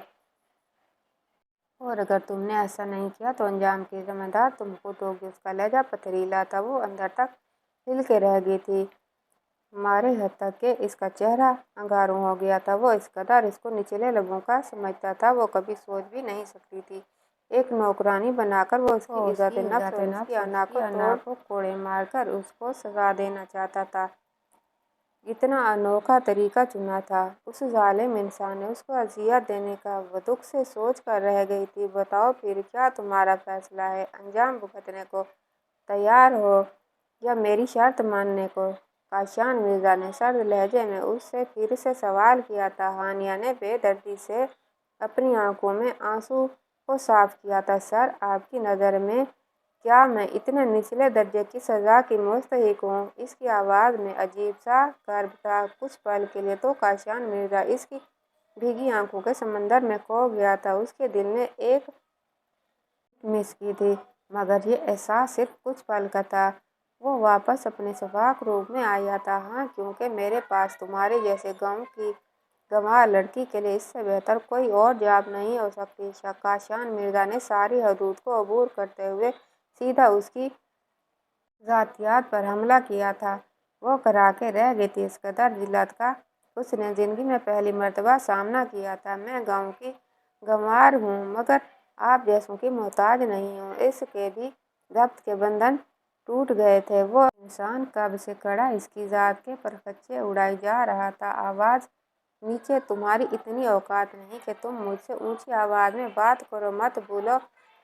Speaker 1: اور اگر تم نے ایسا نہیں کیا تو انجام کی ذمہ دار تم خود ہوگی۔ اس کا لہجہ پتھریلا تھا۔ وہ اندر تک ہل کے رہ گئی تھی، مارے حد تک کہ اس کا چہرہ انگاروں ہو گیا تھا۔ وہ اس قدر اس کو نچلے لوگوں کا سمجھتا تھا وہ کبھی سوچ بھی نہیں سکتی تھی۔ ایک نوکرانی بنا کر وہ اس کی عزت نفس اور اس کی انا کو کوڑے مار کر اس کو سزا دینا چاہتا تھا۔ اتنا انوکھا طریقہ چنا تھا اس ظالم انسان نے اس کو اذیت دینے کا۔ وہ دکھ سے سوچ کر رہ گئی تھی۔ بتاؤ پھر کیا تمہارا فیصلہ ہے؟ انجام بھگتنے کو تیار ہو یا میری شرط ماننے کو؟ کاشیان مرزا نے سرد لہجے میں اس سے پھر سے سوال کیا تھا۔ ہانیہ نے بے دردی سے اپنی آنکھوں میں آنسو کو صاف کیا تھا۔ سر آپ کی نظر میں کیا میں اتنے نچلے درجے کی سزا کی مستحق ہوں؟ اس کی آواز میں عجیب سا کرب تھا۔ کچھ پل کے لیے تو کاشیان مرزا اس کی بھیگی آنکھوں کے سمندر میں کھو گیا تھا۔ اس کے دل نے ایک مس کی تھی، مگر یہ احساس صرف کچھ پل کا تھا۔ وہ واپس اپنے شفاف روپ میں آ جاتا۔ ہاں، کیونکہ میرے پاس تمہارے جیسے گاؤں کی گنوار لڑکی کے لیے اس سے بہتر کوئی اور جاب نہیں ہو سکتی۔ کاشان مرزا نے ساری حدود کو عبور کرتے ہوئے سیدھا اس کی ذاتیات پر حملہ کیا تھا۔ وہ کرا کے رہ گئی تھی۔ اس قدر ذلت کا اس نے زندگی میں پہلی مرتبہ سامنا کیا تھا۔ میں گاؤں کی گنوار ہوں، مگر آپ جیسوں کی محتاج نہیں ہوں۔ اس کے بھی ضبط کے بندھن ٹوٹ گئے تھے۔ وہ انسان کب سے کھڑا اس کی ذات کے پرچے اڑائے جا رہا تھا۔ آواز نیچے، تمہاری اتنی اوقات نہیں کہ تم مجھ سے اونچی آواز میں بات کرو۔ مت بھولو،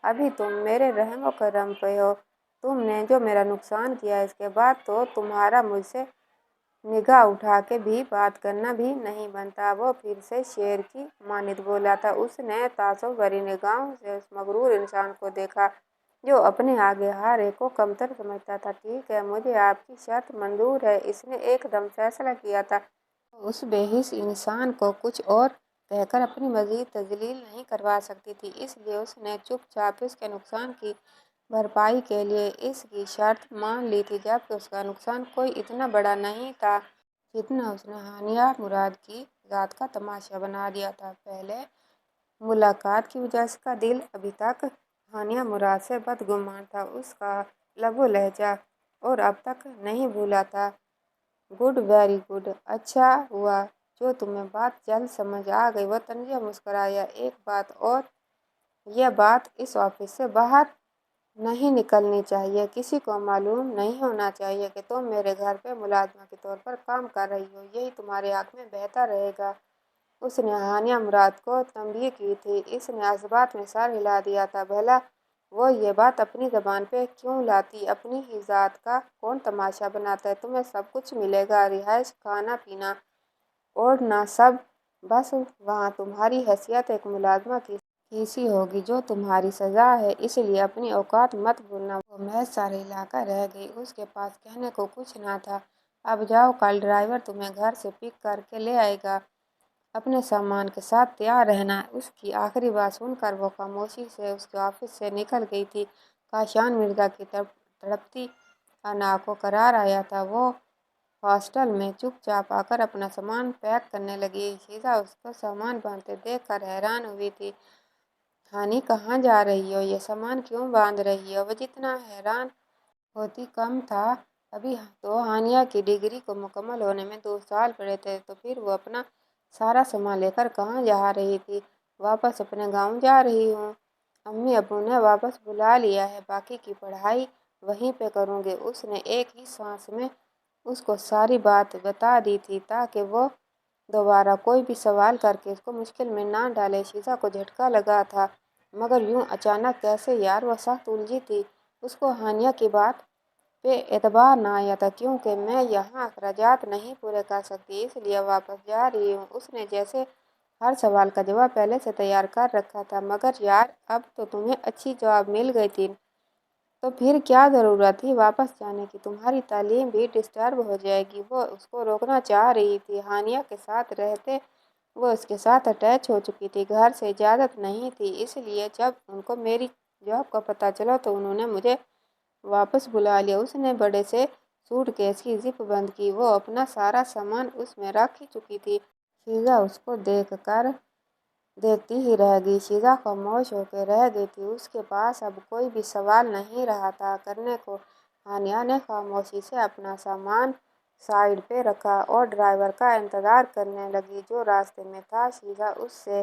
Speaker 1: ابھی تم میرے رحم و کرم پہ ہو۔ تم نے جو میرا نقصان کیا، اس کے بعد تو تمہارا مجھ سے نگاہ اٹھا کے بھی بات کرنا بھی نہیں بنتا۔ وہ پھر سے شیر کی مانند بولا تھا۔ اس نے تعصب بھری نگاہوں سے اس مغرور انسان کو دیکھا جو اپنے آگے ہر ایک کو کمتر سمجھتا تھا۔ ٹھیک ہے، مجھے آپ کی شرط منظور ہے، اس نے ایک دم فیصلہ کیا تھا۔ وہ اس بے حس انسان کو کچھ اور کہہ کر اپنی مزید تذلیل نہیں کروا سکتی تھی، اس لیے اس نے چپ چاپ اس کے نقصان کی بھرپائی کے لیے اس کی شرط مان لی تھی، جبکہ اس کا نقصان کوئی اتنا بڑا نہیں تھا جتنا اس نے ہانیہ مراد کی ذات کا تماشا بنا دیا تھا۔ پہلے ملاقات کی وجہ اس کا دل ابھی تک ہانیہ مراد سے بدگمان تھا، اس کا لب و لہجہ، اور اب تک نہیں بھولا تھا۔ گڈ، ویری گڈ، اچھا ہوا جو تمہیں بات جلد سمجھ آ گئی۔ وہ طنزیہ مسکرایا۔ ایک بات اور، یہ بات اس آفس سے باہر نہیں نکلنی چاہیے۔ کسی کو معلوم نہیں ہونا چاہیے کہ تم میرے گھر پہ ملازمہ کے طور پر کام کر رہی ہو، یہی تمہارے حق میں بہتر رہے گا۔ اس نے ہانیہ مراد کو تنبیہ کی تھی۔ اس نے اس بات میں سر ہلا دیا تھا۔ بھلا وہ یہ بات اپنی زبان پہ کیوں لاتی؟ اپنی ہی ذات کا کون تماشا بناتا ہے؟ تمہیں سب کچھ ملے گا، رہائش، کھانا پینا، اوڑھنا، سب، بس وہاں تمہاری حیثیت ایک ملازمہ کی سی ہوگی، جو تمہاری سزا ہے۔ اس لیے اپنی اوقات مت بھولنا۔ وہ محض سر ہلا کر رہ گئی۔ اس کے پاس کہنے کو کچھ نہ تھا۔ اب جاؤ، کل ڈرائیور تمہیں گھر سے پک کر کے لے آئے گا۔ اپنے سامان کے ساتھ تیار رہنا۔ اس کی آخری بات سن کر وہ خاموشی سے اس کے آفس سے نکل گئی تھی۔ کاشان مرزا کی تڑپتی انا کو قرار آیا تھا۔ وہ ہاسٹل میں چپ چاپ آ کر اپنا سامان پیک کرنے لگی۔ شیزا اس کو سامان باندھتے دیکھ کر حیران ہوئی تھی۔ ہانی، کہاں جا رہی ہو؟ یہ سامان کیوں باندھ رہی ہو؟ وہ جتنا حیران ہوتی کم تھا۔ ابھی تو ہانیہ کی ڈگری کو مکمل ہونے میں 2 سال پڑے تھے، تو پھر وہ اپنا سارا سامان لے کر کہاں جا رہی تھی؟ واپس اپنے گاؤں جا رہی ہوں۔ امی ابو نے واپس بلا لیا ہے، باقی کی پڑھائی وہیں پہ کروں گے۔ اس نے ایک ہی سانس میں اس کو ساری بات بتا دی تھی تاکہ وہ دوبارہ کوئی بھی سوال کر کے اس کو مشکل میں نہ ڈالے۔ شیزا کو جھٹکا لگا تھا، مگر یوں اچانک کیسے یار؟ وہ سخت الجھی تھی۔ اس کو ہانیہ کی بات پہ اعتبار نہ آیا تھا۔ کیونکہ میں یہاں اخراجات نہیں پورے کر سکتی، اس لیے واپس جا رہی ہوں۔ اس نے جیسے ہر سوال کا جواب پہلے سے تیار کر رکھا تھا۔ مگر یار، اب تو تمہیں اچھی جاب مل گئی تھی، تو پھر کیا ضرورت تھی واپس جانے کی؟ تمہاری تعلیم بھی ڈسٹرب ہو جائے گی۔ وہ اس کو روکنا چاہ رہی تھی۔ ہانیہ کے ساتھ رہتے وہ اس کے ساتھ اٹیچ ہو چکی تھی۔ گھر سے اجازت نہیں تھی، اس لیے جب ان کو میری جاب کا پتہ چلا تو انہوں نے مجھے واپس بلا لیا۔ اس نے بڑے سے سوٹ کیس کی زپ بند کی۔ وہ اپنا سارا سامان اس میں رکھ چکی تھی۔ شیزا اس کو دیکھتی ہی رہ گئی۔ شیزا خاموش ہو کے رہ گئی تھی۔ اس کے پاس اب کوئی بھی سوال نہیں رہا تھا کرنے کو۔ ہانیہ نے خاموشی سے اپنا سامان سائیڈ پہ رکھا اور ڈرائیور کا انتظار کرنے لگی جو راستے میں تھا۔ شیزا اس سے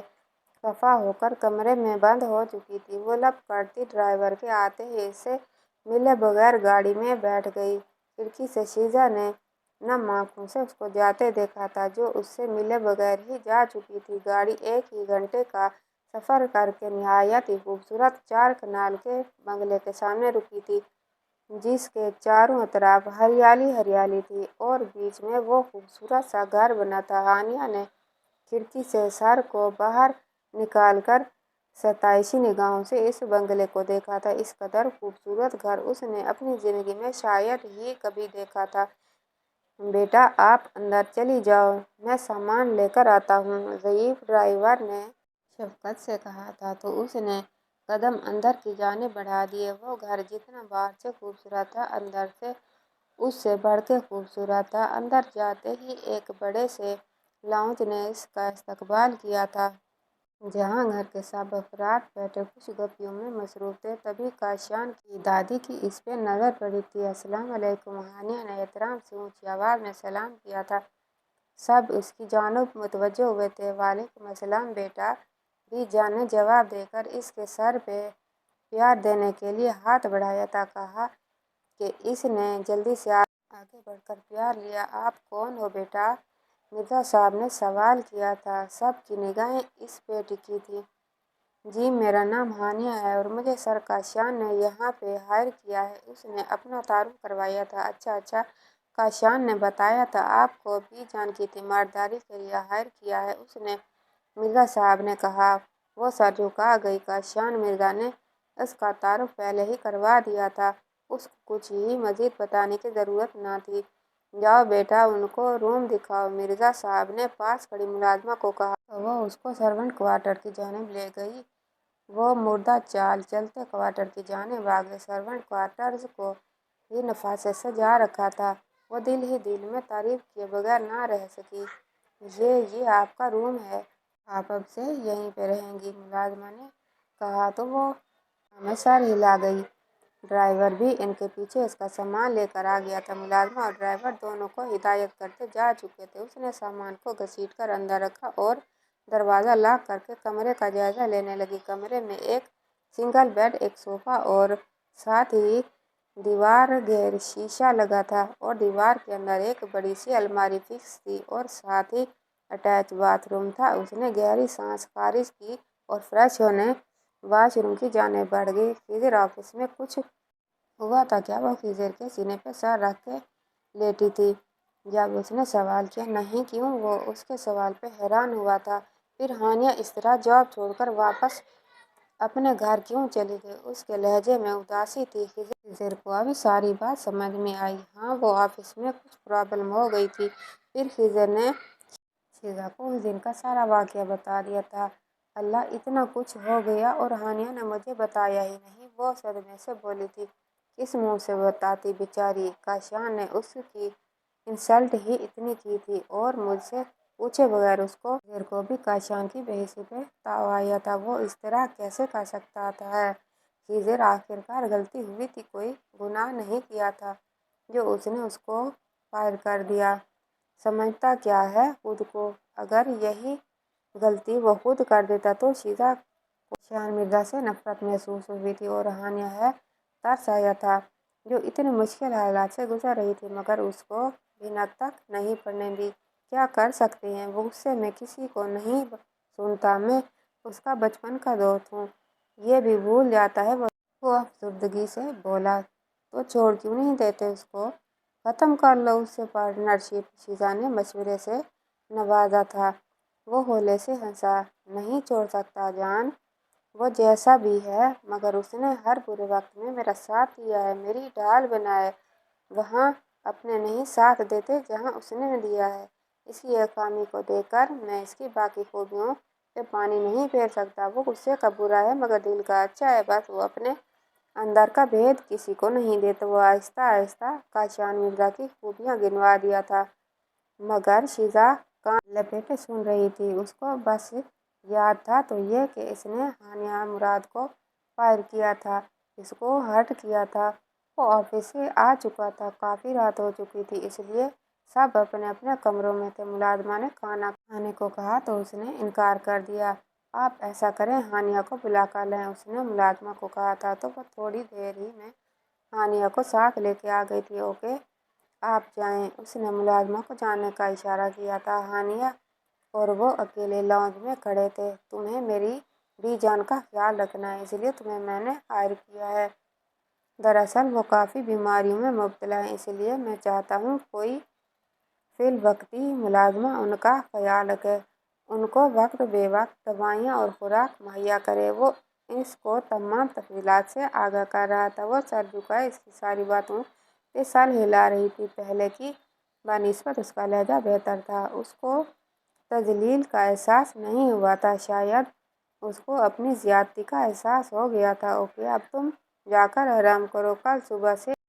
Speaker 1: خفا ہو کر کمرے میں بند ہو چکی تھی۔ وہ لپ کرتی ڈرائیور کے آتے ہی اس سے ملے بغیر گاڑی میں بیٹھ گئی۔ کھڑکی سے شیزا نے نم آنکھوں سے اس کو جاتے دیکھا تھا جو اس سے ملے بغیر ہی جا چکی تھی۔ گاڑی 1 ہی گھنٹے کا سفر کر کے نہایت ہی خوبصورت 4 کنال کے بنگلے کے سامنے رکی تھی، جس کے چاروں طرف ہریالی ہریالی تھی اور بیچ میں وہ خوبصورت سا گھر بنا تھا۔ ہانیہ نے کھڑکی سے سر کو باہر نکال کر ستائشی نگاہوں سے اس بنگلے کو دیکھا تھا۔ اس قدر خوبصورت گھر اس نے اپنی زندگی میں شاید ہی کبھی دیکھا تھا۔ بیٹا، آپ اندر چلی جاؤ، میں سامان لے کر آتا ہوں، ضعیف ڈرائیور نے شفقت سے کہا تھا تو اس نے قدم اندر کی جانب بڑھا دیے۔ وہ گھر جتنا باہر سے خوبصورت تھا، اندر سے اس سے بڑھ کے خوبصورت تھا۔ اندر جاتے ہی ایک بڑے سے لاؤنج نے اس کا استقبال کیا تھا، جہاں گھر کے سب افراد بیٹھے خوش گپیوں میں مصروف تھے۔ تبھی کاشان کی دادی کی اس پہ نظر پڑی تھی۔ السلام علیکم! ہانیہ نے احترام سے اونچی آواز میں سلام کیا تھا۔ سب اس کی جانب متوجہ ہوئے تھے۔ وعلیکم السلام بیٹا! بی جان نے جواب دے کر اس کے سر پہ پیار دینے کے لیے ہاتھ بڑھایا تھا۔ کہا کہ اس نے جلدی سے آگے بڑھ کر پیار لیا۔ آپ کون ہو بیٹا؟ مرزا صاحب نے سوال کیا تھا۔ سب کی نگاہیں اس پہ ٹکی تھیں۔ جی میرا نام ہانیہ ہے اور مجھے سر کاشان نے یہاں پہ ہائر کیا ہے۔ اس نے اپنا تعارف کروایا تھا۔ اچھا، کاشان نے بتایا تھا آپ کو بی جان کی تیمارداری کے لیے ہائر کیا ہے، اس نے مرزا صاحب نے کہا۔ وہ سر جھکا گئی۔ کاشان مرزا نے اس کا تعارف پہلے ہی کروا دیا تھا، اس کو کچھ ہی مزید بتانے کی ضرورت نہ تھی۔ جاؤ بیٹا ان کو روم دکھاؤ، مرزا صاحب نے پاس کھڑی ملازمہ کو کہا تو وہ اس کو سرونٹ کوارٹر کی جانب لے گئی۔ وہ مردہ چال چلتے کوارٹر کی جانب آگئے۔ سرونٹ کوارٹرز کو بھی نفاست سے سجا رکھا تھا۔ وہ دل ہی دل میں تعریف کیے بغیر نہ رہ سکی۔ یہ آپ کا روم ہے، آپ اب سے یہیں پہ رہیں گی، ملازمہ نے کہا تو وہ میں سر ہلا گئی۔ ڈرائیور بھی ان کے پیچھے اس کا سامان لے کر آ گیا تھا۔ ملازمہ اور ڈرائیور دونوں کو ہدایت کرتے جا چکے تھے۔ اس نے سامان کو گھسیٹ کر اندر رکھا اور دروازہ لاک کر کے کمرے کا جائزہ لینے لگی۔ کمرے میں ایک سنگل بیڈ، ایک صوفہ اور ساتھ ہی دیوار گہر شیشہ لگا تھا اور دیوار کے اندر ایک بڑی سی الماری فکس تھی اور ساتھ ہی اٹیچ باتھ روم تھا۔ اس نے گہری سانس خارج کی اور فریش ہونے واش روم کی جانب بڑھ گئی۔ خضر آفس میں کچھ ہوا تھا کیا؟ وہ خضر کے سینے پہ سر رکھ کے لیٹی تھی جب اس نے سوال کیا۔ نہیں، کیوں؟ وہ اس کے سوال پہ حیران ہوا تھا۔ پھر ہانیہ اس طرح جاب چھوڑ کر واپس اپنے گھر کیوں چلی گئی؟ اس کے لہجے میں اداسی تھی۔ خضر کو ابھی ساری بات سمجھ میں آئی۔ ہاں، وہ آفس میں کچھ پرابلم ہو گئی تھی۔ پھر خضر نے شیزا کو اس دن کا سارا واقعہ بتا دیا تھا۔ اللہ! اتنا کچھ ہو گیا اور ہانیہ نے مجھے بتایا ہی نہیں! وہ صدمے سے بولی تھی۔ کس منہ سے بتاتی بیچاری! کاشان نے اس کی انسلٹ ہی اتنی کی تھی اور مجھ سے پوچھے بغیر اس کو خضر کو بھی کاشان کی بے حسی پہ تاؤ آیا تھا۔ وہ اس طرح کیسے کر سکتا ہے؟ خضر آخرکار غلطی ہوئی تھی، کوئی گناہ نہیں کیا تھا جو اس نے اس کو فائر کر دیا۔ سمجھتا کیا ہے خود کو؟ اگر یہی غلطی وہ خود کر دیتا تو شیزا کو کاشان مرزا سے نفرت محسوس ہوئی تھی اور ہانیہ ہے ترس آیا تھا جو اتنے مشکل حالات سے گزر رہی تھی مگر اس کو بھنک تک نہیں پڑنے دی۔ کیا کر سکتے ہیں؟ غصے میں کسی کو نہیں سنتا۔ میں اس کا بچپن کا دوست ہوں، یہ بھی بھول جاتا ہے۔ وہ افسردگی سے بولا۔ تو چھوڑ کیوں نہیں دیتے اس کو؟ ختم کر لو اس سے پارٹنرشپ، شیزا نے مشورے سے نوازا تھا۔ وہ ہولے سے ہنسا۔ نہیں چھوڑ سکتا جان، وہ جیسا بھی ہے مگر اس نے ہر برے وقت میں میرا ساتھ دیا ہے، میری ڈھال بنا ہے۔ وہاں اپنے نہیں ساتھ دیتے جہاں اس نے دیا ہے۔ اس کی ایک خامی کو دیکھ کر میں اس کی باقی خوبیوں پہ پانی نہیں پھیر سکتا۔ وہ غصے کا برا ہے مگر دل کا اچھا ہے، بس وہ اپنے اندر کا بھید کسی کو نہیں دیتا۔ وہ آہستہ آہستہ کاشان مرزا کی خوبیاں گنوا دیا تھا مگر شیزا کان لپیٹے سن رہی تھی۔ اس کو بس یاد تھا تو یہ کہ اس نے ہانیہ مراد کو فائر کیا تھا، اس کو ہرٹ کیا تھا۔ وہ آفس سے آ چکا تھا، کافی رات ہو چکی تھی اس لیے سب اپنے اپنے کمروں میں تھے۔ ملازمہ نے کھانا کھانے کو کہا تو اس نے انکار کر دیا۔ آپ ایسا کریں، ہانیہ کو بلا کر لائیں، اس نے ملازمہ کو کہا تھا تو وہ تھوڑی دیر ہی میں ہانیہ کو ساتھ لے کے آ گئی تھی۔ اوکے، آپ جائیں، اس نے ملازمہ کو جانے کا اشارہ کیا تھا۔ ہانیہ اور وہ اکیلے لاؤنج میں کھڑے تھے۔ تمہیں میری بی جان کا خیال رکھنا ہے، اس لیے تمہیں میں نے ہائر کیا ہے۔ دراصل وہ کافی بیماریوں میں مبتلا ہیں، اس لیے میں چاہتا ہوں کوئی فی الوقتی ملازمہ ان کا خیال رکھے، ان کو وقت بے وقت دوائیاں اور خوراک مہیا کرے۔ وہ اس کو تمام تفصیلات سے آگاہ کر رہا تھا۔ وہ سر جھکائے اس کی ساری باتوں پہ سر ہلا رہی تھی۔ پہلے کی بنسبت اس کا لہجہ بہتر تھا، اس کو تذلیل کا احساس نہیں ہوا تھا، شاید اس کو اپنی زیادتی کا احساس ہو گیا تھا۔ اوکے، اب تم جا کر آرام کرو، کل صبح سے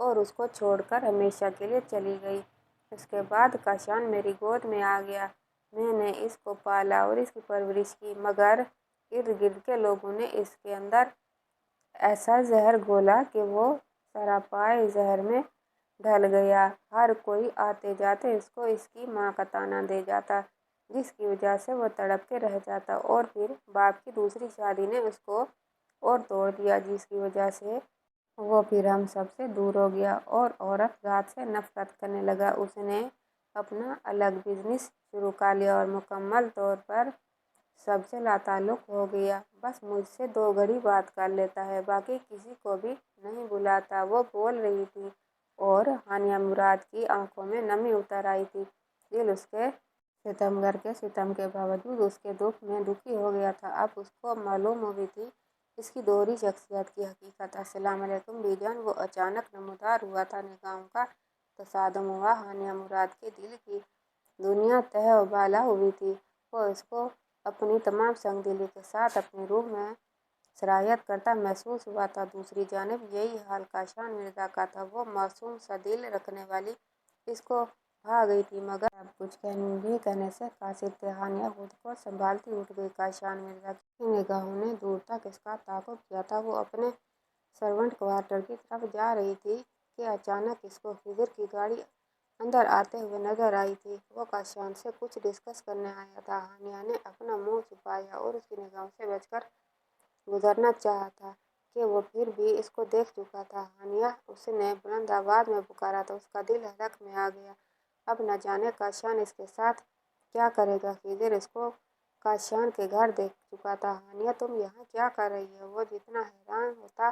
Speaker 1: اور اس کو چھوڑ کر ہمیشہ کے لیے چلی گئی۔ اس کے بعد کاشان میری گود میں آ گیا۔ میں نے اس کو پالا اور اس کی پرورش کی، مگر ارد گرد کے لوگوں نے اس کے اندر ایسا زہر گھولا کہ وہ سراپائے زہر میں ڈھل گیا۔ ہر کوئی آتے جاتے اس کو اس کی ماں کا طعنہ دے جاتا، جس کی وجہ سے وہ تڑپ کے رہ جاتا، اور پھر باپ کی دوسری شادی نے اس کو اور توڑ دیا، جس کی وجہ سے وہ پھر ہم سب سے دور ہو گیا اور عورت ذات سے نفرت کرنے لگا۔ اس نے اپنا الگ بزنس شروع کر لیا اور مکمل طور پر سب سے لاتعلق ہو گیا۔ بس مجھ سے 2 گھڑی بات کر لیتا ہے، باقی کسی کو بھی نہیں بلاتا۔ وہ بول رہی تھی اور ہانیہ مراد کی آنکھوں میں نمی اتر آئی تھی۔ دل اس کے ستمگر کے ستم کے باوجود اس کے دکھ میں دکھی ہو گیا تھا۔ اب اس کو معلوم ہوئی تھی اس کی دوہری شخصیت کی حقیقت۔ السلام علیکم بی جان، وہ اچانک نمودار ہوا تھا۔ نگاہوں کا تصادم ہوا۔ ہانیہ مراد کے دل کی دنیا تہہ و بالا ہوئی تھی۔ وہ اس کو اپنی تمام سنگ دلی کے ساتھ اپنی روح میں سرایت کرتا محسوس ہوا تھا۔ دوسری جانب یہی حال کاشان مرزا کا تھا۔ وہ معصوم سا دل رکھنے والی اس کو بھا گئی تھی، مگر اب کچھ کہنے سے قاصر تھے۔ ہانیہ خود کو سنبھالتی اٹھ گئی۔ کاشان مرزا کی نگاہوں نے دور تک اس کا تعاقب کیا تھا۔ وہ اپنے سرونٹ کوارٹر کی طرف جا رہی تھی کہ اچانک اس کو خضر کی گاڑی اندر آتے ہوئے نظر آئی تھی۔ وہ کاشان سے کچھ ڈسکس کرنے آیا تھا۔ ہانیہ نے اپنا منہ چھپایا اور اس کی نگاہوں سے بچ کر گزرنا چاہا تھا کہ وہ پھر بھی اس کو دیکھ چکا تھا۔ ہانیہ، اس نے بلند آواز میں پکارا تھا۔ اس کا دل حلق میں آ گیا۔ اب نہ جانے کاشان اس کے ساتھ کیا کرے گا۔ خضر اس کو کاشان کے گھر دیکھ چکا تھا۔ ہانیہ، تم یہاں کیا کر رہی ہو؟ وہ جتنا حیران ہوتا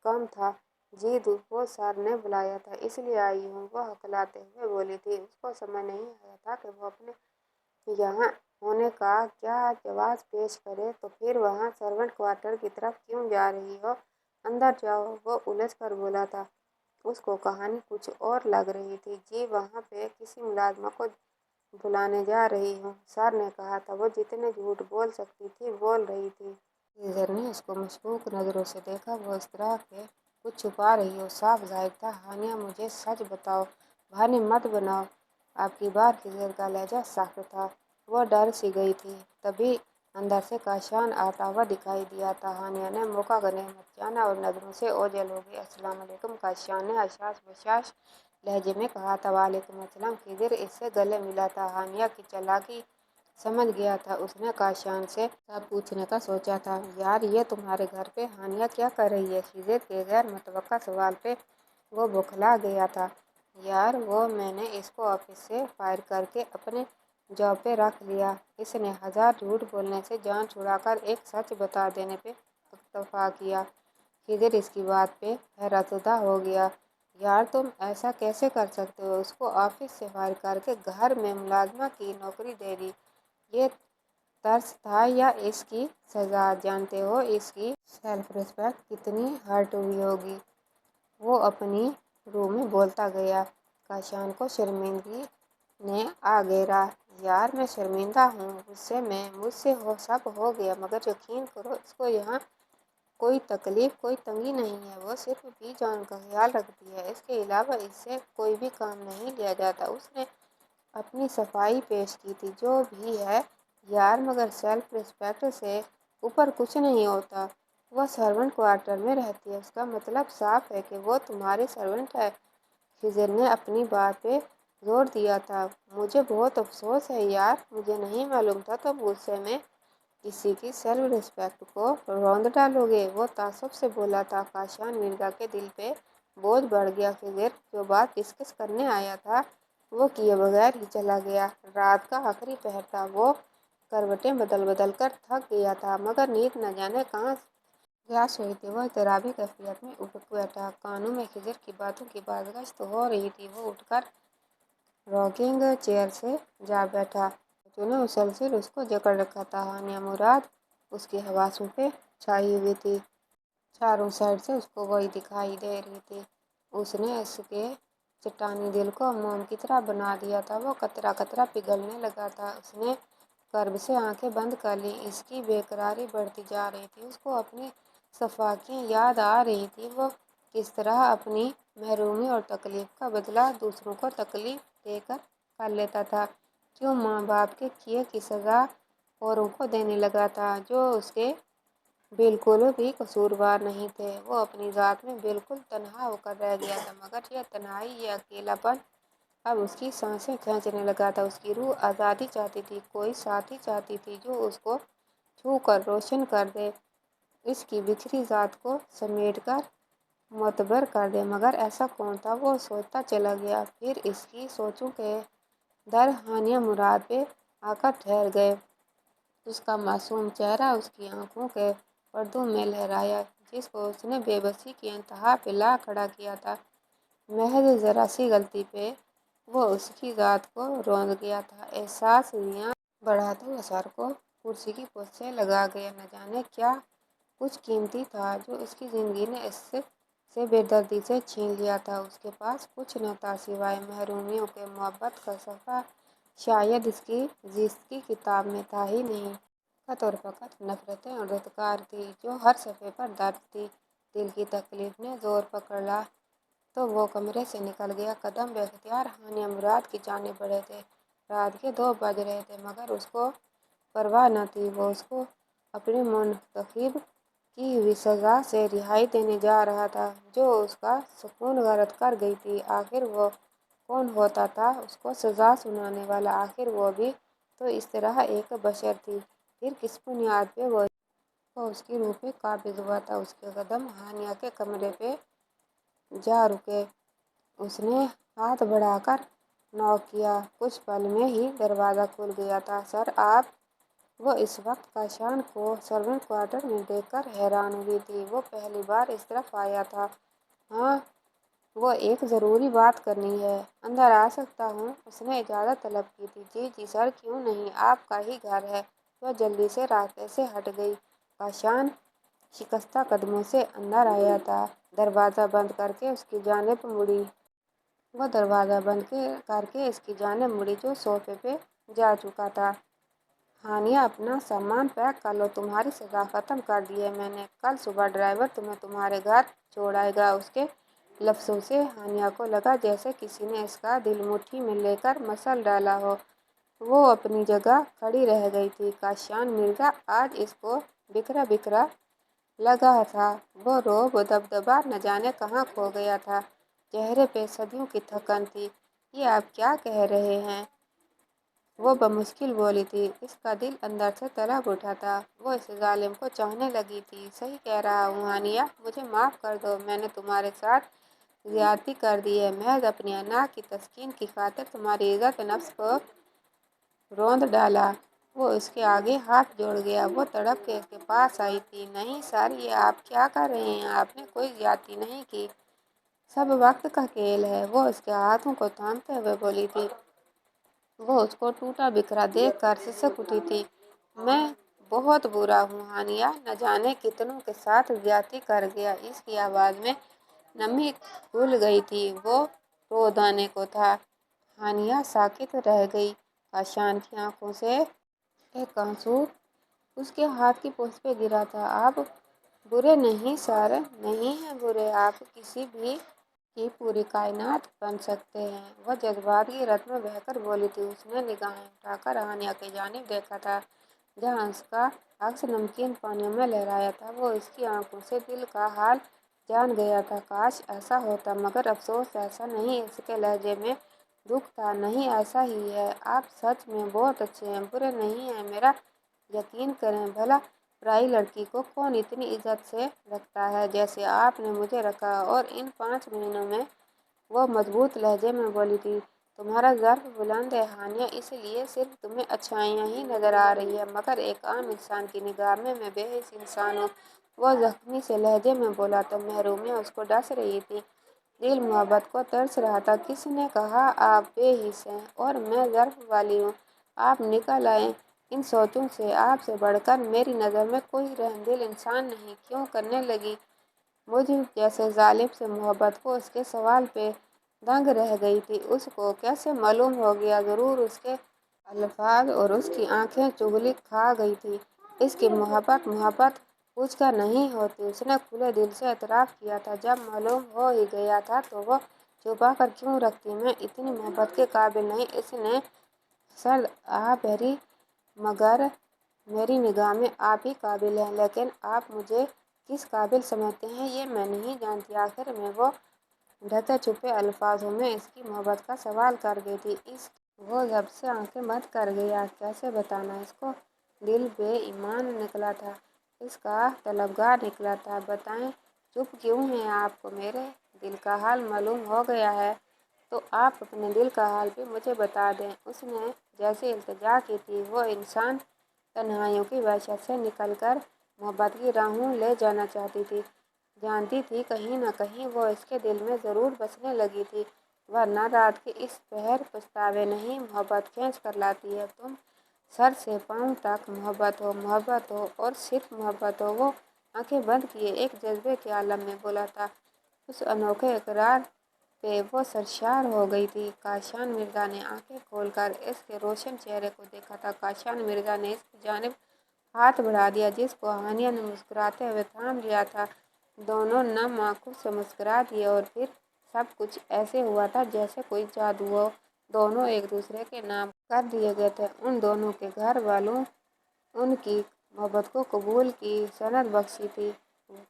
Speaker 1: کم تھا۔ جی وہ سر نے بلایا تھا اس لیے آئی ہوں، وہ ہکلاتے ہوئے بولی تھی۔ اس کو سمجھ نہیں آیا تھا کہ وہ اپنے یہاں ہونے کا کیا جواز پیش کرے۔ تو پھر وہاں سرونٹ کوارٹر کی طرف کیوں جا رہی ہو؟ اندر جاؤ، وہ الجھ کر بولا تھا۔ اس کو کہانی کچھ اور لگ رہی تھی۔ جی وہاں پہ کسی ملازمہ کو بلانے جا رہی ہوں، سر نے کہا تھا۔ وہ جتنے جھوٹ بول سکتی تھی بول رہی تھی۔ خضر نے اس کو مشکوک نظروں سے دیکھا۔ وہ اس طرح کہ کچھ چھپا رہی ہو، صاف ظاہر تھا۔ ہانیہ، مجھے سچ بتاؤ، بہانے مت بناؤ۔ اب کی بار خضر کا لہجہ سخت تھا۔ وہ ڈر سی گئی تھی۔ تبھی اندر سے کاشان آتا ہوا دکھائی دیا تھا۔ ہانیہ نے موقع غنیمت جانا اور نظروں سے اوجھل ہو گئی۔ السلام علیکم، کاشان نے حساس بشاش لہجے میں کہا تھا۔ وعلیکم السلام۔ خضر اس سے گلے ملا تھا۔ ہانیہ کی چالاکی سمجھ گیا تھا۔ اس نے کاشان سے سب پوچھنے کا سوچا تھا۔ یار یہ تمہارے گھر پہ ہانیہ کیا کر رہی ہے؟ خضر کے غیر متوقع سوال پہ وہ بوکھلا گیا تھا۔ یار وہ میں نے اس کو آفس سے فائر کر کے اپنے جاب پہ رکھ لیا۔ اس نے 1000 جھوٹ بولنے سے جان چھڑا کر ایک سچ بتا دینے پہ اکتفا کیا۔ خضر اس کی بات پہ حیرت زدہ ہو گیا۔ یار تم ایسا کیسے کر سکتے ہو؟ اس کو آفس سے فائر کر کے گھر میں ملازمہ کی نوکری دے دی۔ یہ ترس تھا یا اس کی سزا؟ جانتے ہو اس کی سیلف ریسپیکٹ کتنی ہرٹ ہوئی ہوگی؟ وہ اپنی روح میں بولتا گیا۔ کاشان کو شرمندگی نے آ گھیرا۔ یار میں شرمندہ ہوں، مجھ سے سب ہو گیا، مگر یقین کرو اس کو یہاں کوئی تکلیف، کوئی تنگی نہیں ہے۔ وہ صرف بی جان کا خیال رکھتی ہے، اس کے علاوہ اس سے کوئی بھی کام نہیں لیا جاتا۔ اس نے اپنی صفائی پیش کی تھی۔ جو بھی ہے یار، مگر سیلف ریسپیکٹ سے اوپر کچھ نہیں ہوتا۔ وہ سرونٹ کوارٹر میں رہتی ہے، اس کا مطلب صاف ہے کہ وہ تمہاری سرونٹ ہے۔ خضر نے اپنی بات پہ زور دیا تھا۔ مجھے بہت افسوس ہے یار، مجھے نہیں معلوم تھا تم غصے میں کسی کی سیلف ریسپیکٹ کو روند ڈالو گے، وہ تعصب سے بولا تھا۔ کاشان مرزا کے دل پہ بوجھ بڑھ گیا۔ خضر جو بات ڈسکس کرنے آیا تھا وہ کیے بغیر ہی چلا گیا۔ رات کا آخری پہر تھا۔ وہ کروٹیں بدل بدل کر تھک گیا تھا، مگر نیند نہ جانے کہاں جا سوئی تھی۔ وہ اضطرابی کیفیت میں اٹھ بیٹھا۔ کانوں میں خضر کی باتوں کی بازگشت ہو رہی تھی۔ وہ اٹھ کر راکنگ چیئر سے جا بیٹھا۔ بچوں نے مسلسل اس کو جکڑ رکھا تھا۔ ہانیہ مراد اس کی حواسوں پہ چھائی ہوئی تھی۔ چاروں سائڈ سے اس کو وہی دکھائی دے رہی تھی۔ اس نے اس کے چٹانی دل کو موم کی طرح بنا دیا تھا۔ وہ قطرہ قطرہ پگھلنے لگا تھا۔ اس نے کرب سے آنکھیں بند کر لیں۔ اس کی بے قراری بڑھتی جا رہی تھی۔ اس کو اپنی صفحاتیں یاد آ رہی تھیں۔ وہ کس طرح اپنی محرومی اور تکلیف کا بدلہ دوسروں کو تکلیف دے کر لیتا تھا، کیوں ماں باپ کے کیے کی سزا اوروں کو دینے لگا تھا جو اس کے بالکل بھی قصوروار نہیں تھے۔ وہ اپنی ذات میں بالکل تنہا ہو کر رہ گیا تھا، مگر یہ تنہائی، یہ اکیلا پن اب اس کی سانسیں کھینچنے لگا تھا۔ اس کی روح آزادی چاہتی تھی، کوئی ساتھی چاہتی تھی جو اس کو چھو کر روشن کر دے، اس کی بکھری ذات کو سمیٹ کر معتبر کر دے، مگر ایسا کون تھا؟ وہ سوچتا چلا گیا۔ پھر اس کی سوچوں کے در ہانیہ مراد پہ آ کر ٹھہر گئے۔ اس کا معصوم چہرہ اس کی آنکھوں کے پردوں میں لہرایا، جس کو اس نے بے بسی کی انتہا پہ لا کھڑا کیا تھا۔ محض ذرا سی غلطی پہ وہ اس کی ذات کو روند گیا تھا۔ احساس ریاں بڑھا تو سر کو کرسی کی پوچھ سے لگا گیا۔ نہ جانے کیا کچھ قیمتی تھا جو اس کی زندگی نے اس سے بے دردی سے چھین لیا تھا۔ اس کے پاس کچھ نہ تھا سوائے محرومیوں کے۔ محبت کا صفحہ شاید اس کی زیست کی کتاب میں تھا ہی نہیں۔ فقط اور فقط نفرتیں اور دھتکار تھی جو ہر صفحے پر درج تھی۔ دل کی تکلیف نے زور پکڑ لا تو وہ کمرے سے نکل گیا۔ قدم بے اختیار ہانیہ مراد کی جانب بڑھے تھے۔ رات کے 2 بج رہے تھے، مگر اس کو پرواہ نہ تھی۔ وہ اس کو اپنی منتخب کی ہوئی سزا سے رہائی دینے جا رہا تھا جو اس کا سکون غارت کر گئی تھی۔ آخر وہ کون ہوتا تھا اس کو سزا سنانے والا؟ آخر وہ بھی تو اس طرح ایک بشر تھی۔ پھر کس بنیاد پہ وہ اس کی روح پہ قابض ہوا تھا؟ اس کے قدم ہانیہ کے کمرے پہ جا رکے۔ اس نے ہاتھ بڑھا کر نوک کیا۔ کچھ پل میں ہی دروازہ کھل گیا تھا۔ سر آپ؟ وہ اس وقت کاشان کو سرونٹ کوارٹر میں دیکھ کر حیران ہوئی تھی۔ وہ پہلی بار اس طرف آیا تھا۔ ہاں، وہ ایک ضروری بات کرنی ہے۔ اندر آ سکتا ہوں؟ اس نے اجازت طلب کی تھی۔ جی جی سر، کیوں نہیں، آپ کا ہی گھر ہے۔ وہ جلدی سے راستے سے ہٹ گئی۔ کاشان شکستہ قدموں سے اندر آیا تھا، دروازہ بند کر کے اس کی جانب مڑی۔ وہ دروازہ بند کر کے اس کی جانب مڑی جو صوفے پہ جا چکا تھا۔ ہانیہ، اپنا سامان پیک کر لو، تمہاری سزا ختم کر دی ہے میں نے۔ کل صبح ڈرائیور تمہیں تمہارے گھر چھوڑ آئے گا۔ اس کے لفظوں سے ہانیہ کو لگا جیسے کسی نے اس کا دل مٹھی میں لے کر مسل ڈالا ہو۔ وہ اپنی جگہ کھڑی رہ گئی تھی۔ کاشان مرزا آج اس کو بکھرا بکھرا لگا تھا۔ وہ رعب و دبدبا نہ جانے کہاں کھو گیا تھا۔ چہرے پہ صدیوں کی تھکن تھی۔ یہ آپ کیا کہہ رہے ہیں؟ وہ بمشکل بولی تھی۔ اس کا دل اندر سے تڑپ اٹھا تھا۔ وہ اس ظالم کو چاہنے لگی تھی۔ صحیح کہہ رہا ہوں ہانیہ، مجھے معاف کر دو۔ میں نے تمہارے ساتھ زیادتی کر دی ہے۔ محض اپنی انا کی تسکین کی خاطر تمہاری عزت نفس کو روند ڈالا۔ وہ اس کے آگے ہاتھ جوڑ گیا۔ وہ تڑپ کے اس کے پاس آئی تھی۔ نہیں سر، یہ آپ کیا کر رہے ہیں؟ آپ نے کوئی زیادتی نہیں کی، سب وقت کا کھیل ہے۔ وہ اس کے ہاتھوں کو تھامتے ہوئے بولی تھی۔ وہ اس کو ٹوٹا بکھرا دیکھ کر سسک اٹھی تھی۔ میں بہت برا ہوں ہانیہ، نہ جانے کتنوں کے ساتھ زیادتی کر گیا۔ اس کی آواز میں نمی گھل گئی تھی۔ وہ رو دینے کو تھا۔ ہانیہ ساکت رہ گئی۔ کاشان کی آنکھوں سے ایک آنسو اس کے ہاتھ کی پوچھ پہ گرا تھا۔ آپ برے نہیں سر، نہیں ہیں برے، آپ کسی بھی کی پوری کائنات بن سکتے ہیں۔ وہ جذبات کی رت میں بہہ کر بولی تھی۔ اس نے نگاہیں اٹھا کر ہانیہ کی جانب دیکھا تھا جہاں اس کا عکس نمکین پانیوں میں لہرایا تھا۔ وہ اس کی آنکھوں سے دل کا حال جان گیا تھا۔ کاش ایسا ہوتا، مگر افسوس ایسا نہیں۔ اس کے لہجے میں دکھ تھا۔ نہیں، ایسا ہی ہے، آپ سچ میں بہت اچھے ہیں، برے نہیں ہیں، میرا یقین کریں۔ بھلا پرائی لڑکی کو کون اتنی عزت سے رکھتا ہے جیسے آپ نے مجھے رکھا؟ اور ان 5 مہینوں میں وہ مضبوط لہجے میں بولی تھی۔ تمہارا ظرف بلند ہے ہانیہ، اس لیے صرف تمہیں اچھائیاں ہی نظر آ رہی ہیں، مگر ایک عام انسان کی نگاہ میں میں بے حس انسان ہوں۔ وہ زخمی سے لہجے میں بولا تو محرومیاں اس کو ڈس رہی تھیں۔ دل محبت کو ترس رہا تھا۔ کس نے کہا آپ بے حس ہیں اور میں ظرف والی ہوں؟ آپ نکل آئیں ان سوچوں سے۔ آپ سے بڑھ کر میری نظر میں کوئی رحم دل انسان نہیں۔ کیوں کرنے لگی مجھ جیسے ظالم سے محبت؟ وہ اس کے سوال پہ دنگ رہ گئی تھی۔ اس کو کیسے معلوم ہو گیا؟ ضرور اس کے الفاظ اور اس کی آنکھیں چغلی کھا گئی تھیں۔ اس کی محبت پوچھ کر نہیں ہوتی۔ اس نے کھلے دل سے اعتراف کیا تھا۔ جب معلوم ہو ہی گیا تھا تو وہ چھپا کر کیوں رکھتی؟ میں اتنی محبت کے قابل نہیں۔ اس نے سرد آہ بھری، مگر میری نگاہ میں آپ ہی قابل ہیں۔ لیکن آپ مجھے کس قابل سمجھتے ہیں یہ میں نہیں جانتی۔ آخر میں وہ ڈھکے چھپے الفاظوں میں اس کی محبت کا سوال کر گئی تھی۔ وہ جب سے آنکھیں بند کر گیا، کیسے بتانا؟ اس کو دل بے ایمان نکلا تھا، اس کا طلبگار نکلا تھا۔ بتائیں چپ کیوں ہیں آپ کو؟ میرے دل کا حال معلوم ہو گیا ہے تو آپ اپنے دل کا حال بھی مجھے بتا دیں۔ اس نے جیسی التجا کی تھی۔ وہ انسان تنہائیوں کی وحشت سے نکل کر محبت کی راہوں لے جانا چاہتی تھی۔ جانتی تھی کہیں نہ کہیں وہ اس کے دل میں ضرور بسنے لگی تھی، ورنہ رات کے اس پہر پچھتاوے نہیں محبت کھینچ کر لاتی ہے تم سر سے پاؤں تک۔ محبت ہو اور صرف محبت ہو۔ وہ آنکھیں بند کیے ایک جذبے کے عالم میں بولا تھا۔ اس انوکھے اقرار پہ وہ سرشار ہو گئی تھی۔ کاشان مرزا نے آنکھیں کھول کر اس کے روشن چہرے کو دیکھا تھا۔ کاشان مرزا نے اس کی جانب ہاتھ بڑھا دیا جس کو ہانیہ نے مسکراتے ہوئے تھام لیا تھا۔ دونوں نم آنکھوں سے مسکرا دیے اور پھر سب کچھ ایسے ہوا تھا جیسے کوئی جادو ہو۔ دونوں ایک دوسرے کے نام کر دیے گئے تھے۔ ان دونوں کے گھر والوں ان کی محبت کو قبول کی سند بخشی تھی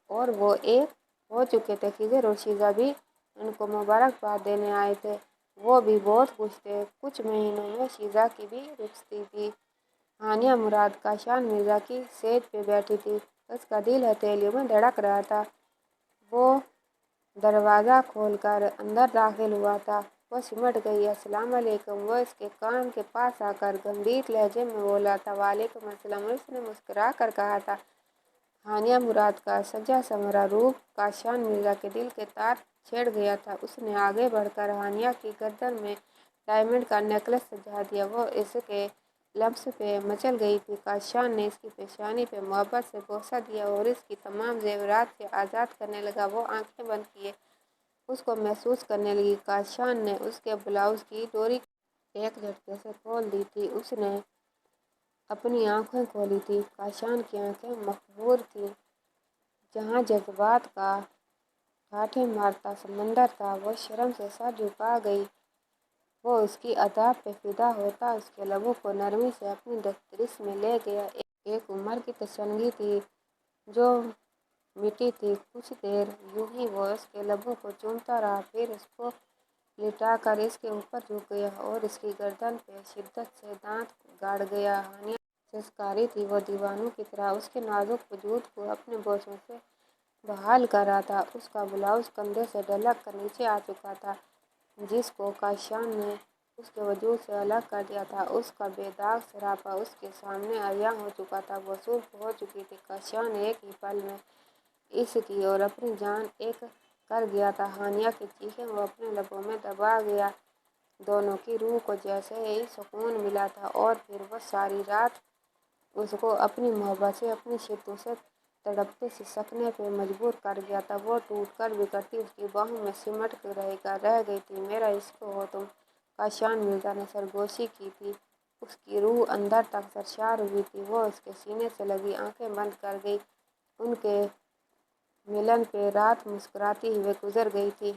Speaker 1: اور وہ ایک ہو چکے تھے۔ خضر اور شیزہ بھی ان کو مبارکباد دینے آئے تھے۔ وہ بھی بہت خوش تھے۔ کچھ مہینوں میں شیزہ کی بھی رخصتی تھی۔ ہانیہ مراد کاشان مرزا کی سیج پہ بیٹھی تھی۔ اس کا دل ہتھیلیوں میں دھڑک رہا تھا۔ وہ دروازہ کھول کر اندر داخل ہوا تھا۔ وہ سمٹ گئی۔ السلام علیکم۔ وہ اس کے کان کے پاس آ کر گمبھیر لہجے میں بولا تھا۔ وعلیکم السلام۔ اس نے مسکرا کر کہا تھا۔ ہانیہ مراد کا سجا سنورا روپ کاشان مرزا کے دل کے تار چھیڑ گیا تھا۔ اس نے آگے بڑھ کر ہانیہ کی گردن میں ڈائمنڈ کا نیکلس سجا دیا۔ وہ اس کے لمس پہ مچل گئی تھی۔ کاشان نے اس کی پیشانی پہ محبت سے بوسہ دیا اور اس کی تمام زیورات سے آزاد کرنے لگا۔ وہ آنکھیں بند کیے اس کو محسوس کرنے لگی۔ کاشان نے اس کے بلاؤز کی ڈوری ایک جھٹکے سے کھول دی تھی۔ اس نے اپنی آنکھیں کھولی تھیں۔ کاشان کی آنکھیں مخمور تھیں۔ جہاں جذبات کا ٹھاٹھے مارتا سمندر تھا، وہ شرم سے سر جھکا گئی۔ وہ اس کی ادا پہ فدا ہوتا اس کے لبوں کو نرمی سے اپنی دسترس میں لے گیا۔ ایک عمر کی تشنگی تھی جو مٹی تھی۔ کچھ دیر یوں ہی وہ اس کے لبوں کو چومتا رہا، پھر اس کو لٹا کر اس کے اوپر جھک گیا اور اس کی گردن پہ شدت سے دانت گاڑ گیا۔ ہانیہ سسکا رہی تھی۔ وہ دیوانوں کی طرح اس کے نازک وجود کو اپنے بوسوں سے بحال کر رہا تھا۔ اس کا بلاؤز کندھے سے ڈھلک کر نیچے آ چکا تھا جس کو کاشان نے اس کے وجود سے الگ کر دیا تھا۔ اس کا بے داغ سراپا اس کے سامنے عیاں ہو چکا تھا۔ وہ سرخ ہو چکی تھی۔ کاشان ایک ہی پل میں اس کی اور اپنی جان ایک کر گیا تھا۔ ہانیہ کی چیخیں وہ اپنے لبوں میں دبا گیا۔ دونوں کی روح کو جیسے ہی سکون ملا تھا اور پھر وہ ساری رات اس کو اپنی محبت سے، اپنی شدت سے تڑپتے سسکنے پہ مجبور کر گیا تھا۔ وہ ٹوٹ کر بکھرتی اس کی باہوں میں سمٹ رہ گئی تھی۔ میرا عشق ہو تم۔ کاشان مرزا نے سرگوشی کی تھی۔ اس کی روح اندر تک سرشار ہوئی تھی۔ وہ اس کے سینے سے لگی آنکھیں بند کر گئی۔ ان کے ملن پہ رات مسکراتی ہوئے گزر گئی تھی۔